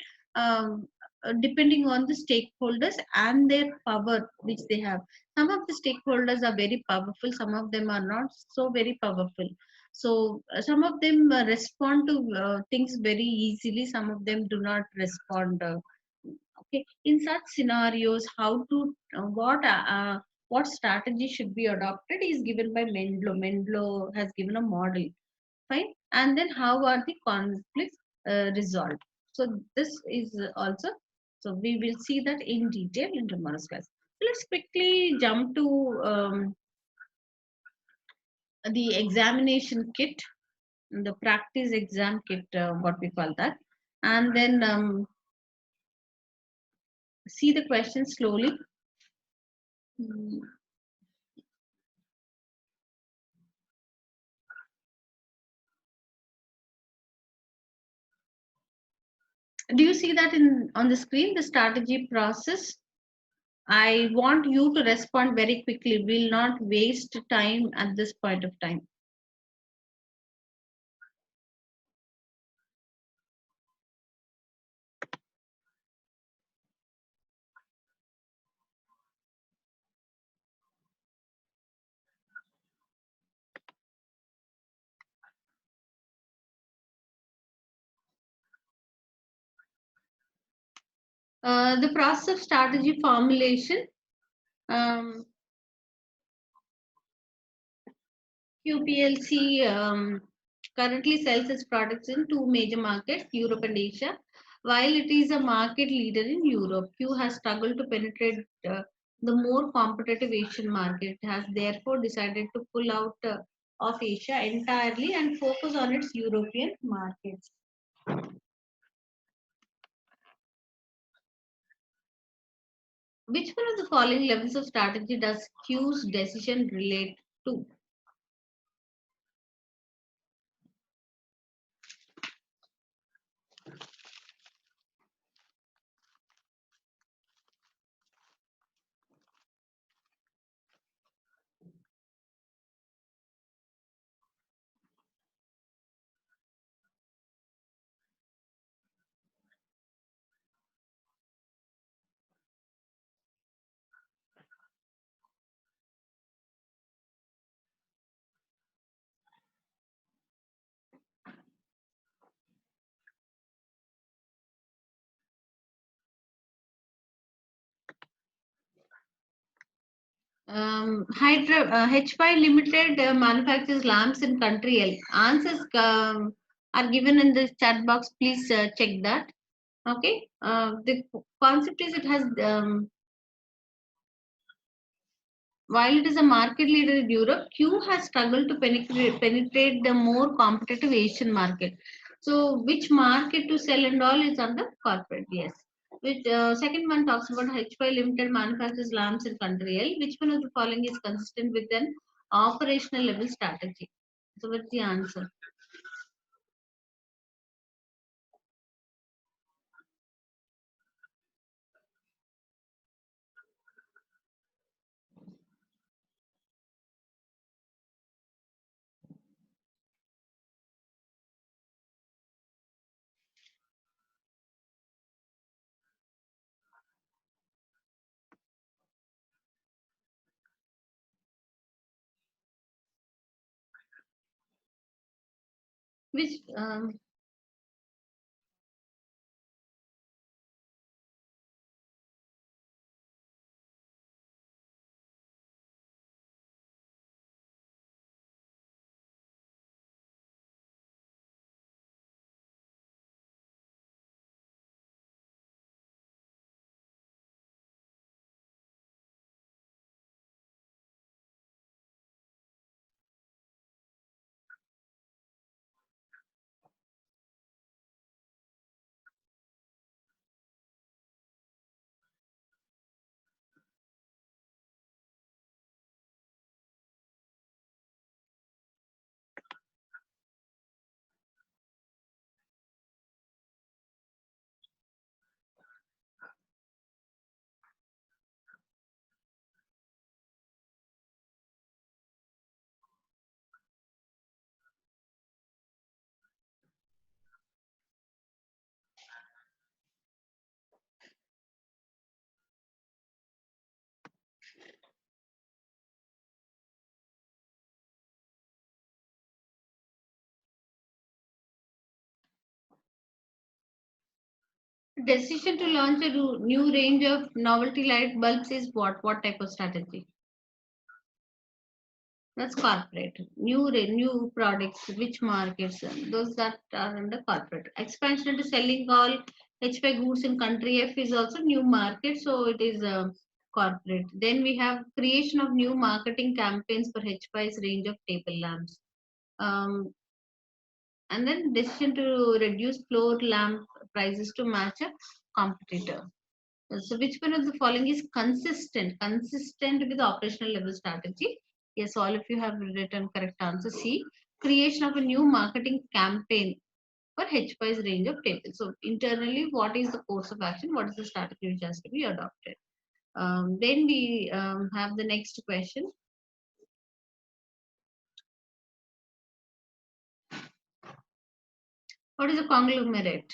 depending on the stakeholders and their power which they have. Some of the stakeholders are very powerful, some of them are not so very powerful. So some of them respond to things very easily, some of them do not respond. Okay, in such scenarios, how to what strategy should be adopted is given by Mendlo. Mendlo has given a model, fine, and then how are the conflicts resolved. So this is also, so we will see that in detail in tomorrow's class. So let's quickly jump to the examination kit, the practice exam kit, what we call that, and then see the questions slowly. Mm, do you see that in on the screen, the strategy process? I want you to respond very quickly, will not waste time at this point of time. The process of strategy formulation, um, QPLC currently sells its products in two major markets, Europe and Asia. While it is a market leader in Europe, Q has struggled to penetrate the more competitive Asian market. It has therefore decided to pull out of Asia entirely and focus on its European markets. Which one of the following levels of strategy does Q's decision relate to? HY Limited manufactures lamps in country L. Answers are given in the chat box. Please check that. Okay. The concept is, it has while it is a market leader in Europe, Q has struggled to penetrate the more competitive Asian market. So, which market to sell and all is under corporate? Yes. Which second one talks about HY Limited manufactures lamps in country L. Which one of the following is consistent with an operational level strategy? So, what's the answer? Which Decision to launch a new range of novelty light bulbs is what? What type of strategy? That's corporate. New products, which markets? Those that are under corporate. Expansion into selling all HPI goods in country F is also new market, so it is corporate. Then we have creation of new marketing campaigns for HPI's range of table lamps. Um, and then decision to reduce floor lamp prices to match a competitor. So which one of the following is consistent? Consistent with the operational level strategy. Yes, all of you have written correct answer. C. Creation of a new marketing campaign for HPI's range of tables. So internally, what is the course of action? What is the strategy which has to be adopted? Then we have the next question. What is a conglomerate?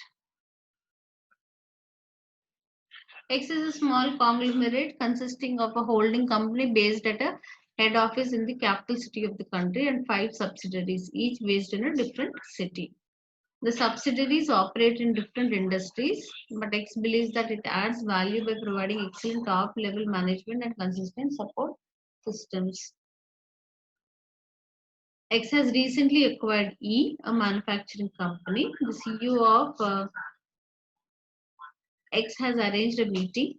X is a small conglomerate consisting of a holding company based at a head office in the capital city of the country and 5 subsidiaries, each based in a different city. The subsidiaries operate in different industries, but X believes that it adds value by providing excellent top level management and consistent support systems. X has recently acquired E, a manufacturing company. The CEO of X has arranged a meeting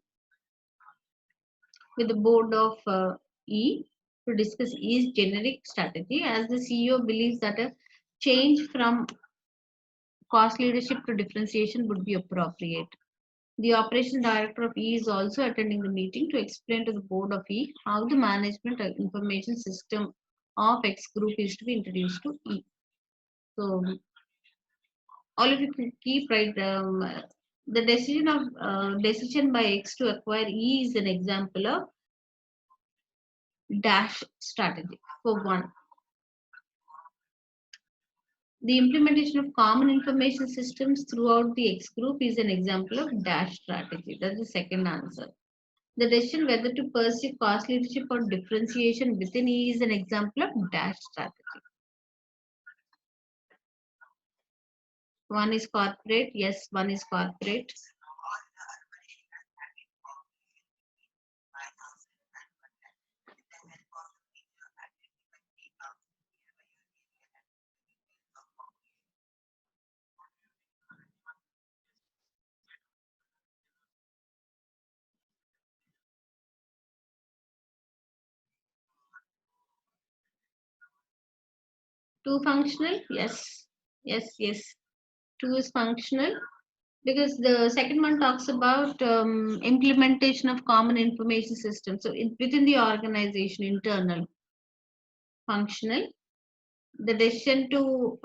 with the board of E to discuss E's generic strategy, as the CEO believes that a change from cost leadership to differentiation would be appropriate. The operation director of E is also attending the meeting to explain to the board of E how the management information system of X group is to be introduced to E. So all of you can keep right. The decision by X to acquire E is an example of dash strategy. For one, the implementation of common information systems throughout the X group is an example of dash strategy. That's the second answer. The decision whether to pursue cost leadership or differentiation within E is an example of dash strategy. One is corporate. Yes, one is corporate. Two functional. Yes, yes, yes. Two is functional because the second one talks about implementation of common information system. So within the organization, internal, functional. The decision to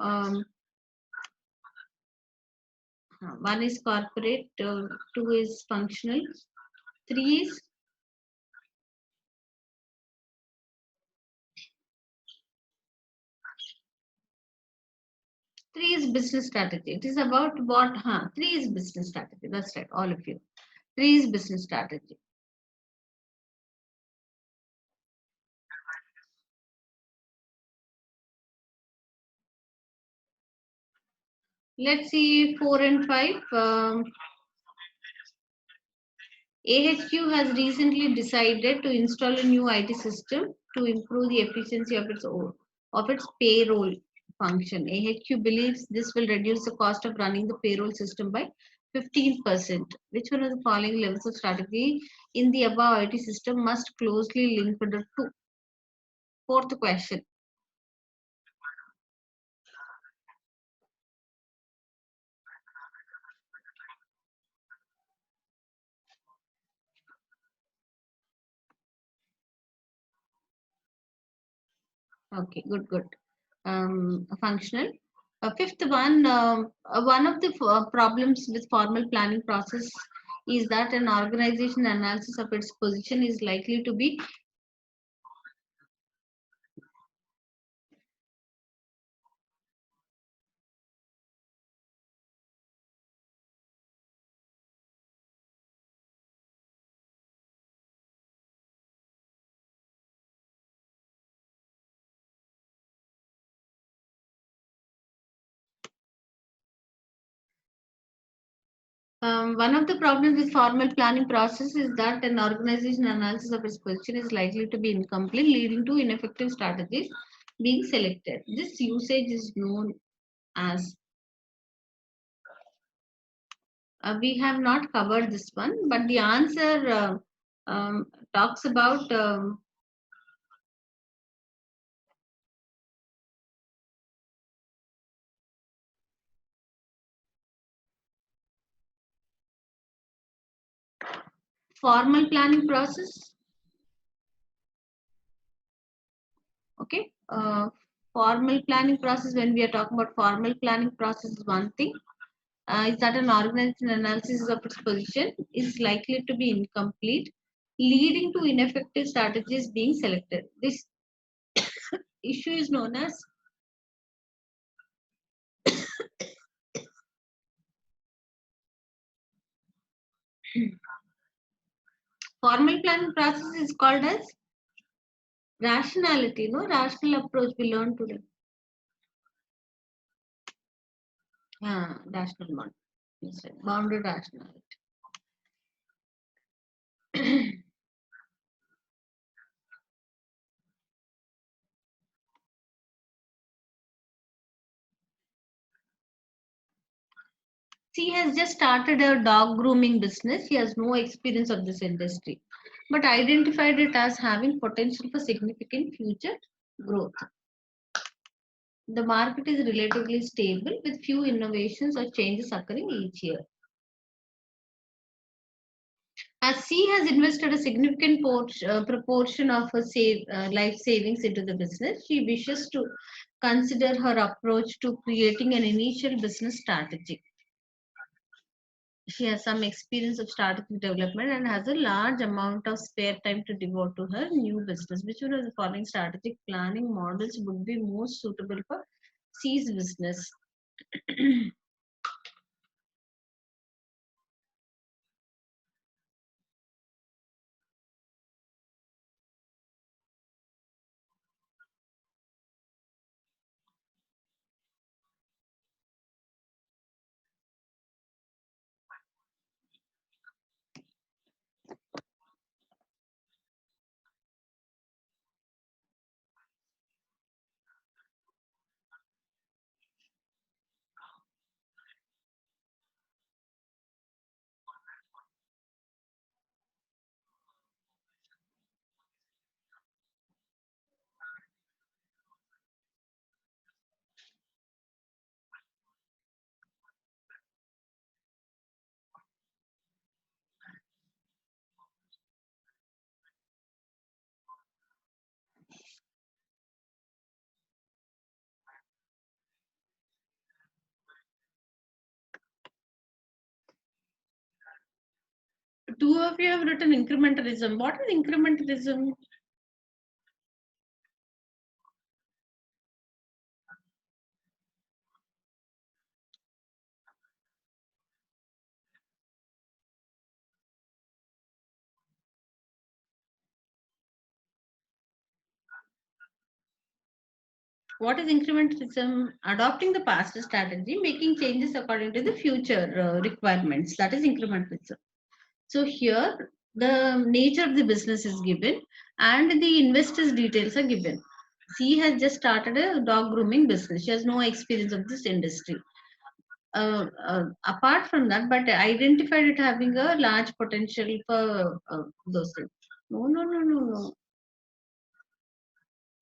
one is corporate, two is functional, three is business strategy. It is about what? Three is business strategy. That's right, all of you. Three is business strategy. Let's see 4 and 5. AHQ has recently decided to install a new IT system to improve the efficiency of its payroll function. AHQ believes this will reduce the cost of running the payroll system by 15%. Which one of the following levels of strategy in the above IT system must closely link to the two? Fourth question. Okay, good, good. Functional. Fifth one, one of the problems with formal planning process is that an organization analysis of its position is likely to be One of the problems with formal planning process is that an organization analysis of its position is likely to be incomplete, leading to ineffective strategies being selected. This usage is known as we have not covered this one, but the answer talks about formal planning process. Okay, formal planning process. When we are talking about formal planning process, is one thing. Is that an organization analysis of its position is likely to be incomplete, leading to ineffective strategies being selected. This issue is known as formal planning process is called as rationality. No, rational approach we learned today. Rational one. Yes, right. Bounded rationality. She has just started a dog grooming business. She has no experience of this industry, but identified it as having potential for significant future growth. The market is relatively stable with few innovations or changes occurring each year. As she has invested a significant proportion of her life savings into the business, she wishes to consider her approach to creating an initial business strategy. She has some experience of strategic development and has a large amount of spare time to devote to her new business. Which one of the following strategic planning models would be most suitable for C's business? Two of you have written incrementalism. What is incrementalism? What is incrementalism? Adopting the past strategy, making changes according to the future requirements. That is incrementalism. So here, the nature of the business is given and the investors' details are given. She has just started a dog grooming business. She has no experience of this industry. Apart from that, but identified it having a large potential for those things. No, no, no, no, no.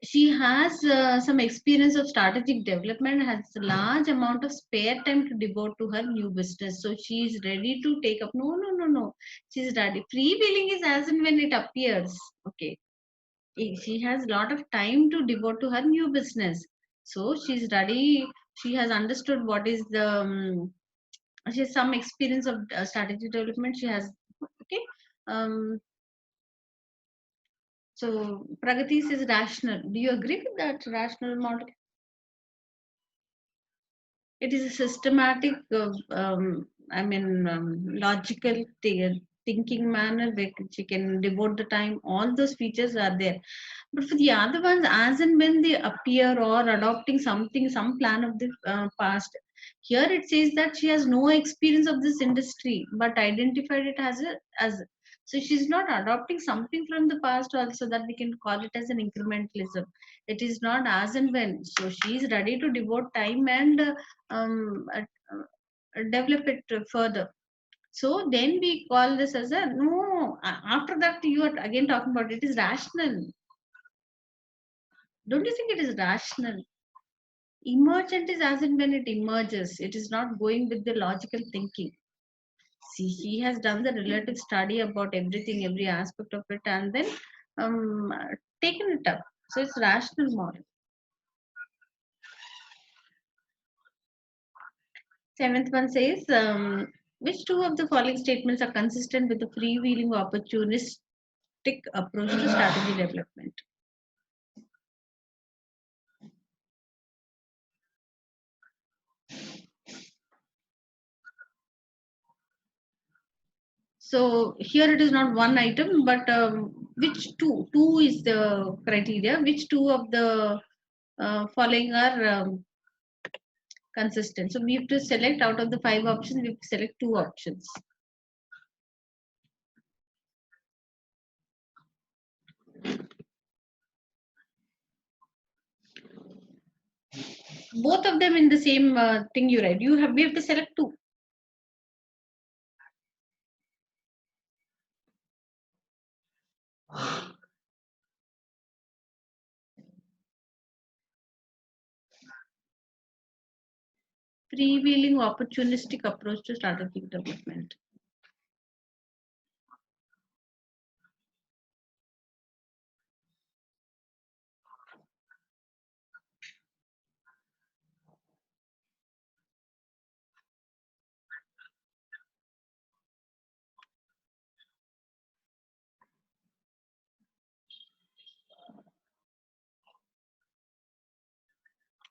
She has some experience of strategic development, has a large amount of spare time to devote to her new business. So she is ready to take up. No, no, no, no. She's ready. Freewheeling is as and when it appears. Okay. She has a lot of time to devote to her new business. So she's ready. She has understood what is the. She has some experience of strategic development. She has. Okay. Um, so Pragati is rational. Do you agree with that rational model? It is a systematic, logical thinking manner which you can devote the time. All those features are there. But for the other ones, as and when they appear or adopting something, some plan of the past, Here it says that she has no experience of this industry, but identified it as so she's not adopting something from the past also that we can call it as an incrementalism. It is not as and when. So she is ready to devote time and um, uh, develop it further. So then we call this as a no. After that, you are again talking about it is rational. Don't you think it is rational? Emergent is as and when it emerges. It is not going with the logical thinking. See, he has done the relative study about everything, every aspect of it, and then um, taken it up. So it's rational model. Seventh one says, which two of the following statements are consistent with the freewheeling opportunistic approach to strategy development? So here it is not one item, but which two? Two is the criteria. Which two of the following are consistent? So we have to select out of the 5 options, we have to select 2 options. Both of them in the same thing you write. We have to select 2. Freewheeling opportunistic approach to strategic development.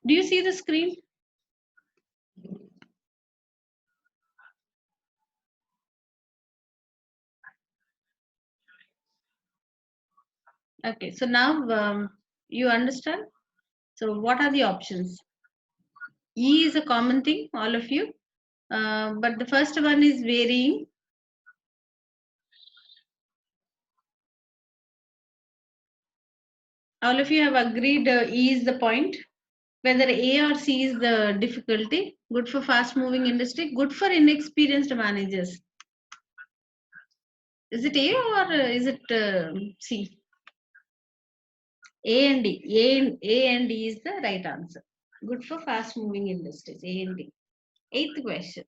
Do you see the screen? Okay, so now you understand. So what are the options? E is a common thing, all of you. But the first one is varying. All of you have agreed E is the point. Whether A or C is the difficulty. Good for fast moving industry, good for inexperienced managers. Is it A or is it C? A and D. A and D is the right answer. Good for fast moving industries. A and D. Eighth question.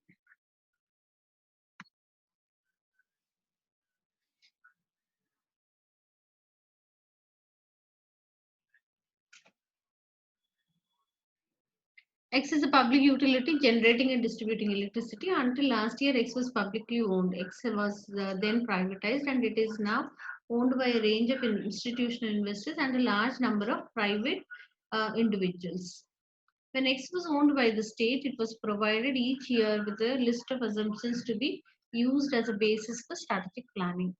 X is a public utility generating and distributing electricity. Until last year, X was publicly owned. X was then privatized and it is now owned by a range of institutional investors and a large number of private individuals. When X was owned by the state, it was provided each year with a list of assumptions to be used as a basis for strategic planning.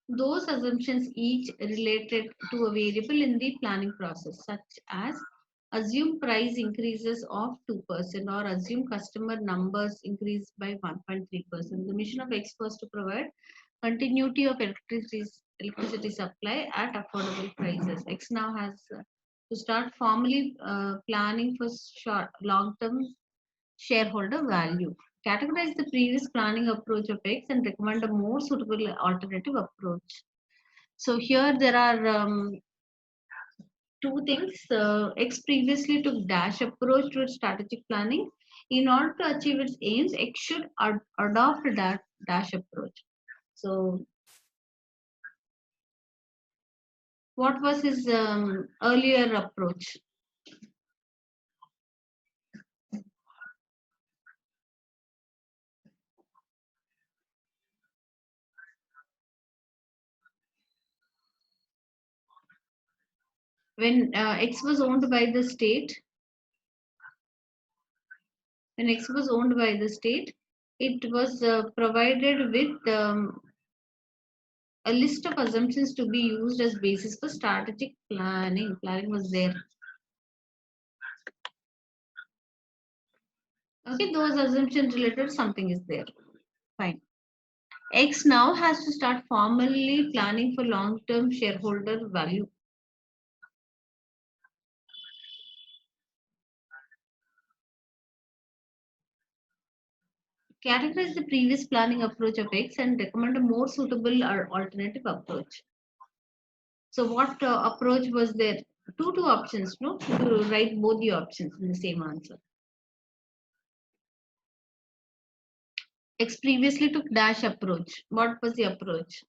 Those assumptions each related to a variable in the planning process, such as assume price increases of 2% or assume customer numbers increase by 1.3%. The mission of X was to provide continuity of electricity supply at affordable prices. X now has to start formally planning for short long-term shareholder value. Categorize the previous planning approach of X and recommend a more suitable alternative approach. So here there are two things. X previously took dash approach to strategic planning. In order to achieve its aims, X should adopt that dash approach. So what was his earlier approach? When X was owned by the state, when X was owned by the state, it was provided with a list of assumptions to be used as basis for strategic planning. Planning was there. Okay, those assumptions related something is there. Fine. X now has to start formally planning for long-term shareholder value. Categorize the previous planning approach of X and recommend a more suitable or alternative approach. So what approach was there? Two options, no? To write both the options in the same answer. X previously took dash approach. What was the approach?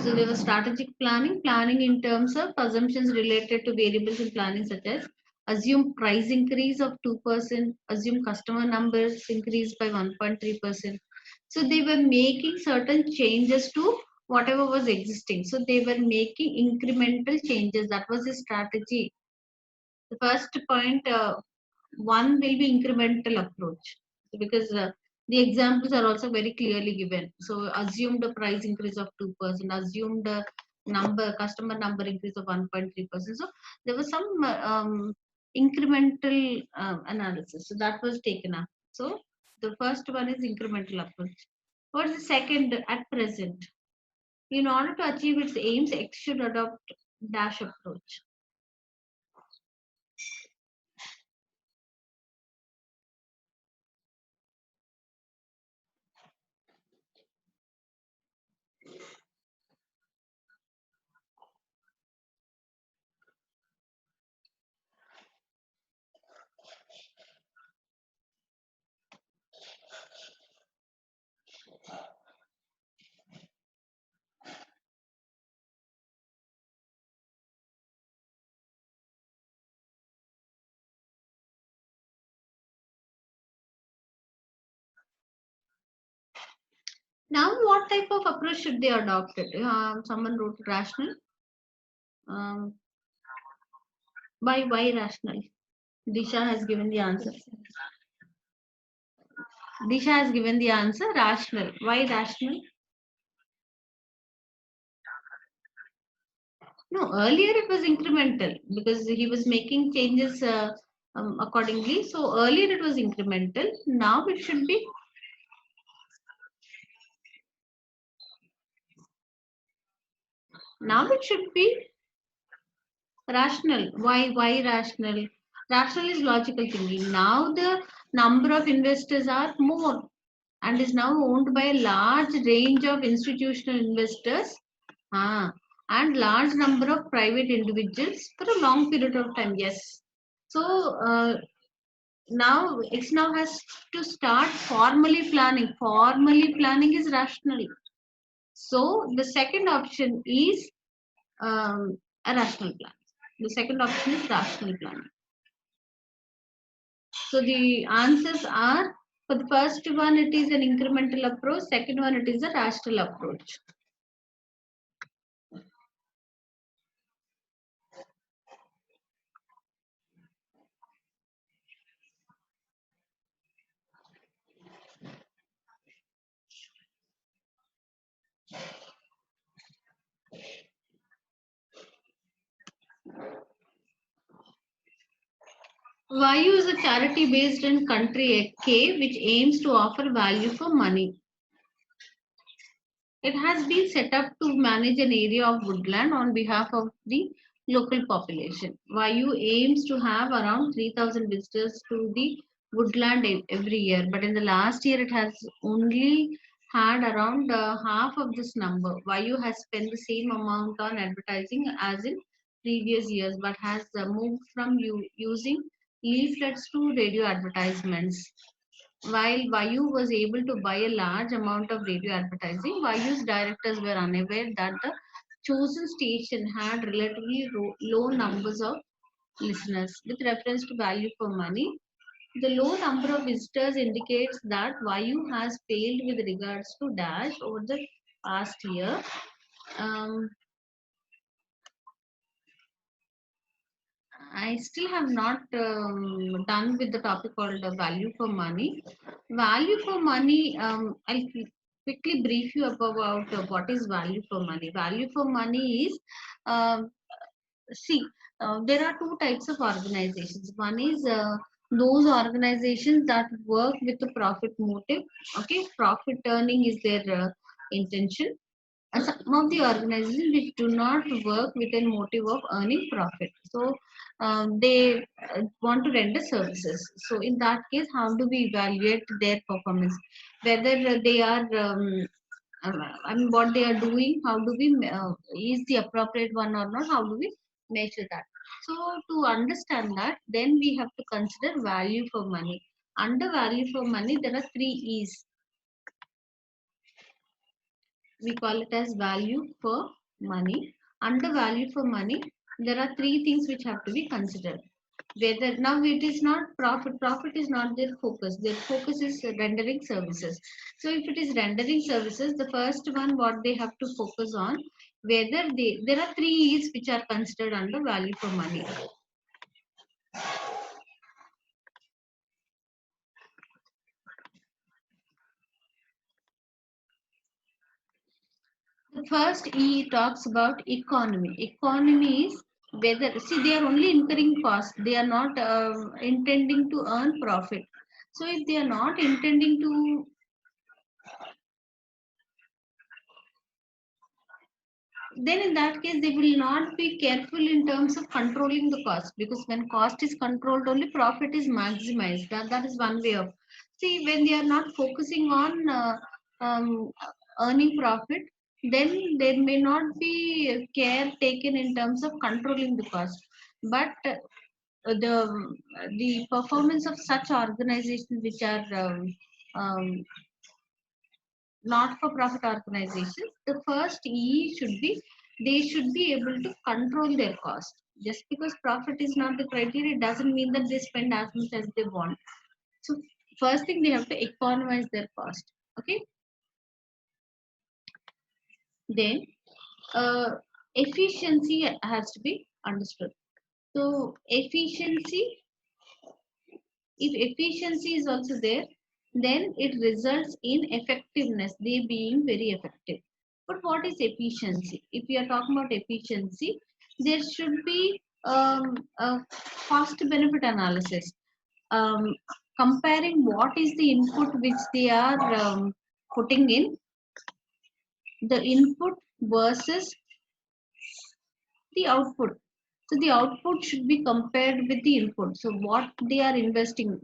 So there was strategic planning, planning in terms of assumptions related to variables in planning such as assume price increase of 2%, assume customer numbers increase by 1.3%. So they were making certain changes to whatever was existing. So they were making incremental changes. That was the strategy. The first point, one will be incremental approach because the examples are also very clearly given. So assume the price increase of 2%, assume the customer number increase of 1.3%. So there was some incremental analysis. So that was taken up. So the first one is incremental approach. What's the second? At present, in order to achieve its aims, X should adopt dash approach. Now, what type of approach should they adopt? Someone wrote rational. Um, by why rational? Disha has given the answer. Disha has given the answer rational. Why rational? No, earlier it was incremental because he was making changes accordingly. So earlier it was incremental. Now it should be. Now it should be rational. Why rational? Rational is logical thinking. Now the number of investors are more and is now owned by a large range of institutional investors and large number of private individuals for a long period of time. Yes. So now X now has to start formally planning. Formally planning is rational. So the second option is a rational plan. The second option is rational planning. So the answers are for the first one, it is an incremental approach. Second one, it is a rational approach. Vayu is a charity based in country K which aims to offer value for money. It has been set up to manage an area of woodland on behalf of the local population. Vayu aims to have around 3,000 visitors to the woodland every year, but in the last year it has only had around half of this number. Vayu has spent the same amount on advertising as in previous years, but has moved from using leaflets to radio advertisements. While Vayu was able to buy a large amount of radio advertising, Vayu's directors were unaware that the chosen station had relatively low numbers of listeners. With reference to value for money, the low number of visitors indicates that Vayu has failed with regards to Dash over the past year. Um, I still have not done with the topic called value for money. Value for money, I'll quickly brief you about what is value for money. Value for money is um, See, there are two types of organizations. One is those organizations that work with the profit motive. Okay, profit earning is their intention. And some of the organizations which do not work with a motive of earning profit. So they want to render services. So in that case, how do we evaluate their performance? Whether they are I mean, what they are doing, how do we, is the appropriate one or not, how do we measure that? So, to understand that, then we have to consider value for money. Under value for money, there are three E's. We call it as value for money. Under value for money, there are three things which have to be considered. Whether now it is not profit is not their focus. Their focus is rendering services. So if it is rendering services, the first one what they have to focus on, whether they, there are three E's which are considered under value for money. The first E talks about economy. Economy is whether, see, they are only incurring costs. They are not intending to earn profit. So if they are not intending to, then in that case they will not be careful in terms of controlling the cost, because when cost is controlled only profit is maximized. That is one way of, see, when they are not focusing on um, earning profit, then there may not be care taken in terms of controlling the cost. But the performance of such organizations which are um, not for profit organizations, the first E should be they should be able to control their cost. Just because profit is not the criteria doesn't mean that they spend as much as they want. So first thing, they have to economize their cost. Okay. Then efficiency has to be understood. So efficiency, if efficiency is also there, then it results in effectiveness, they being very effective. But what is efficiency? If we are talking about efficiency, there should be a cost benefit analysis, um, comparing what is the input which they are putting in, the input versus the output. So the output should be compared with the input. So what they are investing,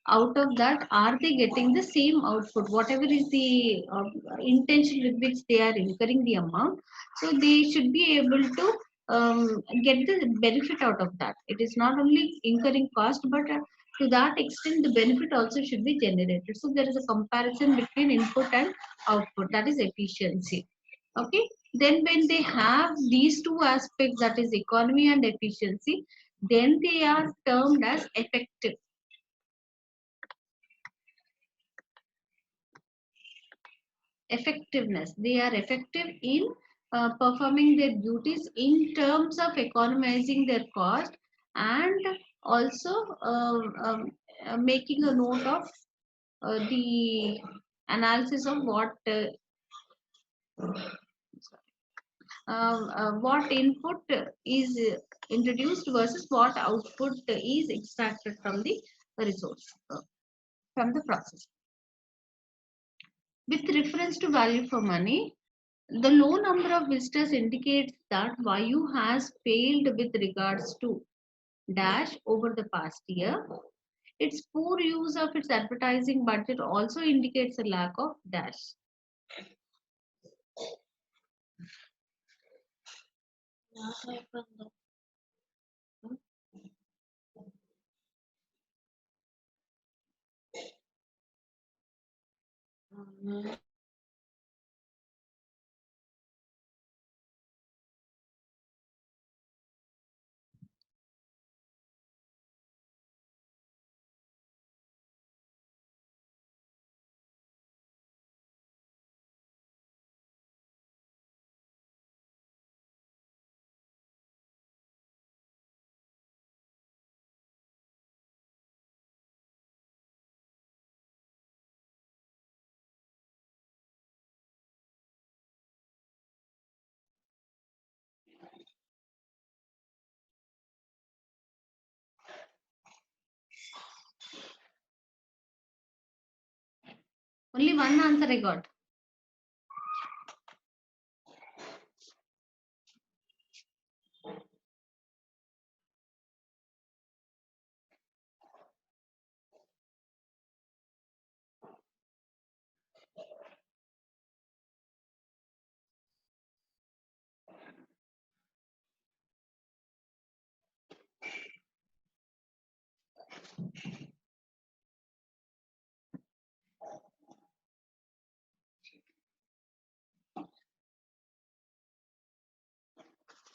out of that, are they getting the same output? Whatever is the intention with which they are incurring the amount, so they should be able to get the benefit out of that. It is not only incurring cost, but to that extent, the benefit also should be generated. So there is a comparison between input and output. That is efficiency. Okay, then when they have these two aspects, that is economy and efficiency, then they are termed as effective. Effectiveness, they are effective in performing their duties in terms of economizing their cost, and also making a note of the analysis of what input is introduced versus what output is extracted from the resource, from the process. With reference to value for money, the low number of visitors indicates that Vayu has failed with regards to dash over the past year. Its poor use of its advertising budget also indicates a lack of dash. Only one answer I got.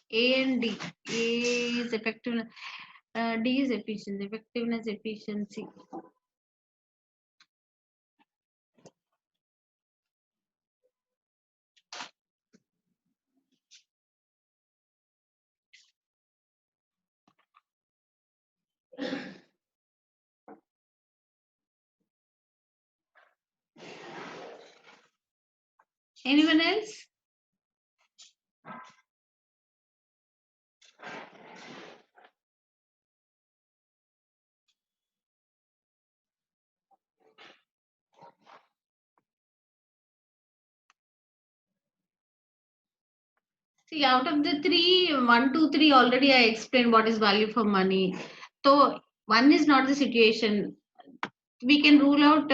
A and D. A is effectiveness. D is efficiency. Effectiveness, efficiency. Anyone else? See, out of the three, one, two, three, already I explained what is value for money. So one is not the situation. We can rule out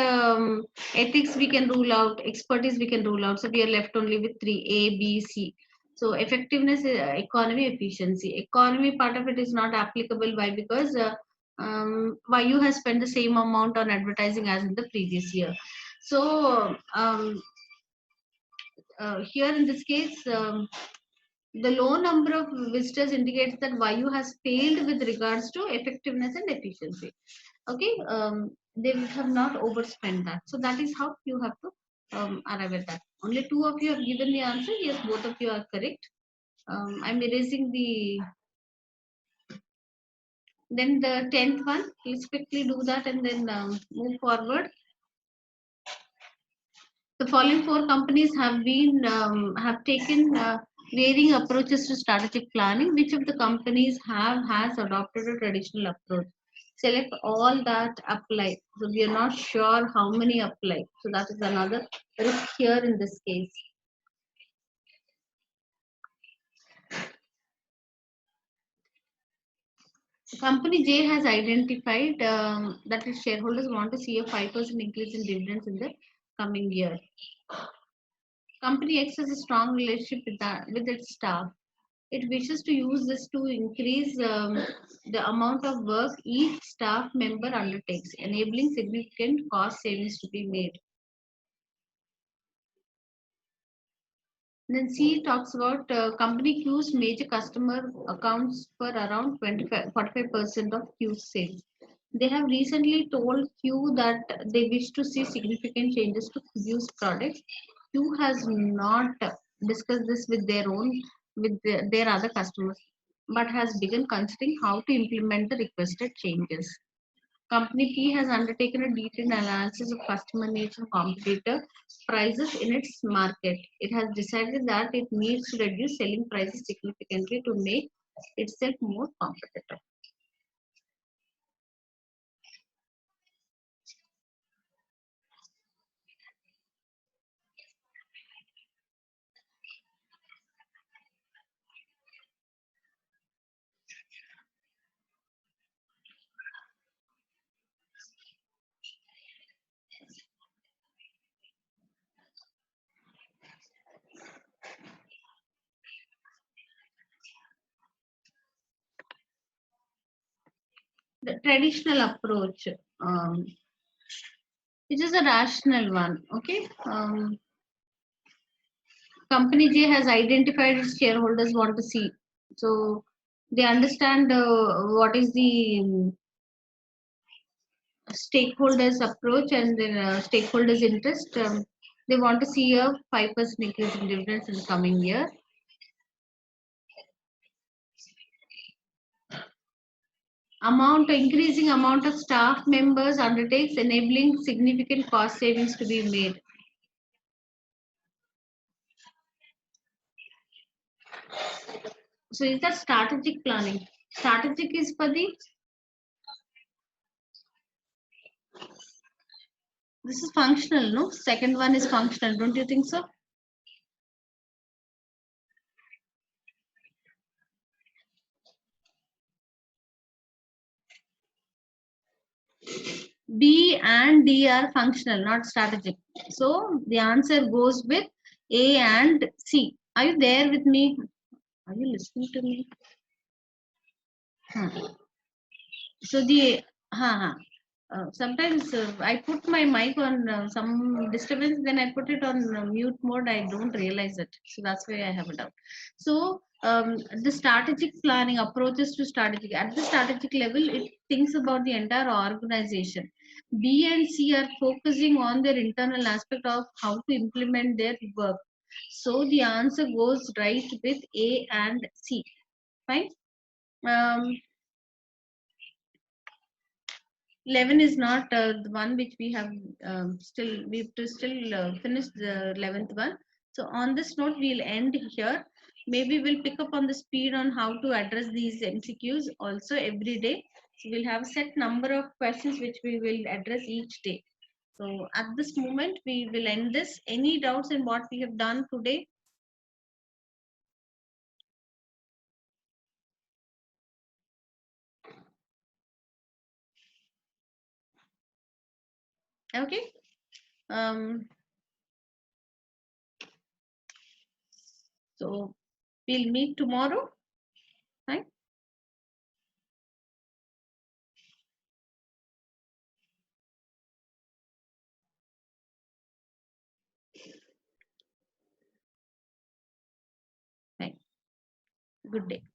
ethics, we can rule out expertise, we can rule out. So we are left only with three, A, B, C. So effectiveness, economy, efficiency. Economy part of it is not applicable. Why? Because YU has spent the same amount on advertising as in the previous year. So here in this case, the low number of visitors indicates that YU has failed with regards to effectiveness and efficiency. Okay, they would have not overspent that. So that is how you have to arrive at that. Only two of you have given the answer. Yes, both of you are correct. I'm erasing the. Then the 10th one. Let's quickly do that and then move forward. The following four companies have taken varying approaches to strategic planning. Which of the companies has adopted a traditional approach? Select all that apply. So we are not sure how many apply. So that is another risk here in this case. Company J has identified that its shareholders want to see a 5% increase in dividends in the coming year. Company X has a strong relationship with its staff. It wishes to use this to increase the amount of work each staff member undertakes, enabling significant cost savings to be made. Then C talks about company Q's major customer accounts for around 45% of Q's sales. They have recently told Q that they wish to see significant changes to Q's products. Q has not discussed this with their other customers, but has begun considering how to implement the requested changes. Company P has undertaken a detailed analysis of customer needs and competitor prices in its market. It has decided that it needs to reduce selling prices significantly to make itself more competitive. The traditional approach, which is a rational one. Okay. Company J has identified its shareholders want to see. So they understand what is the stakeholders approach and the stakeholders interest. They want to see a 5% increase in dividends in the coming year. Increasing amount of staff members undertakes, enabling significant cost savings to be made. So is that strategic planning? Strategic is for the This is functional, no? Second one is functional. Don't you think so? B and D are functional, not strategic. So the answer goes with A and C. Are you there with me? Are you listening to me? Hmm. So the sometimes I put my mic on some disturbance, then I put it on mute mode. I don't realize it, so that's why I have a doubt. So the strategic planning approaches to strategic at the strategic level, it thinks about the entire organization. B and C are focusing on their internal aspect of how to implement their work. So the answer goes right with A and C. Fine. Um, 11 is not the one which we have we have to still finish the 11th one. So on this note, we'll end here. Maybe we'll pick up on the speed on how to address these MCQs also every day. So we'll have a set number of questions which we will address each day. So at this moment, we will end this. Any doubts in what we have done today? Okay. Um, so we'll meet tomorrow. Right? Right. Good day.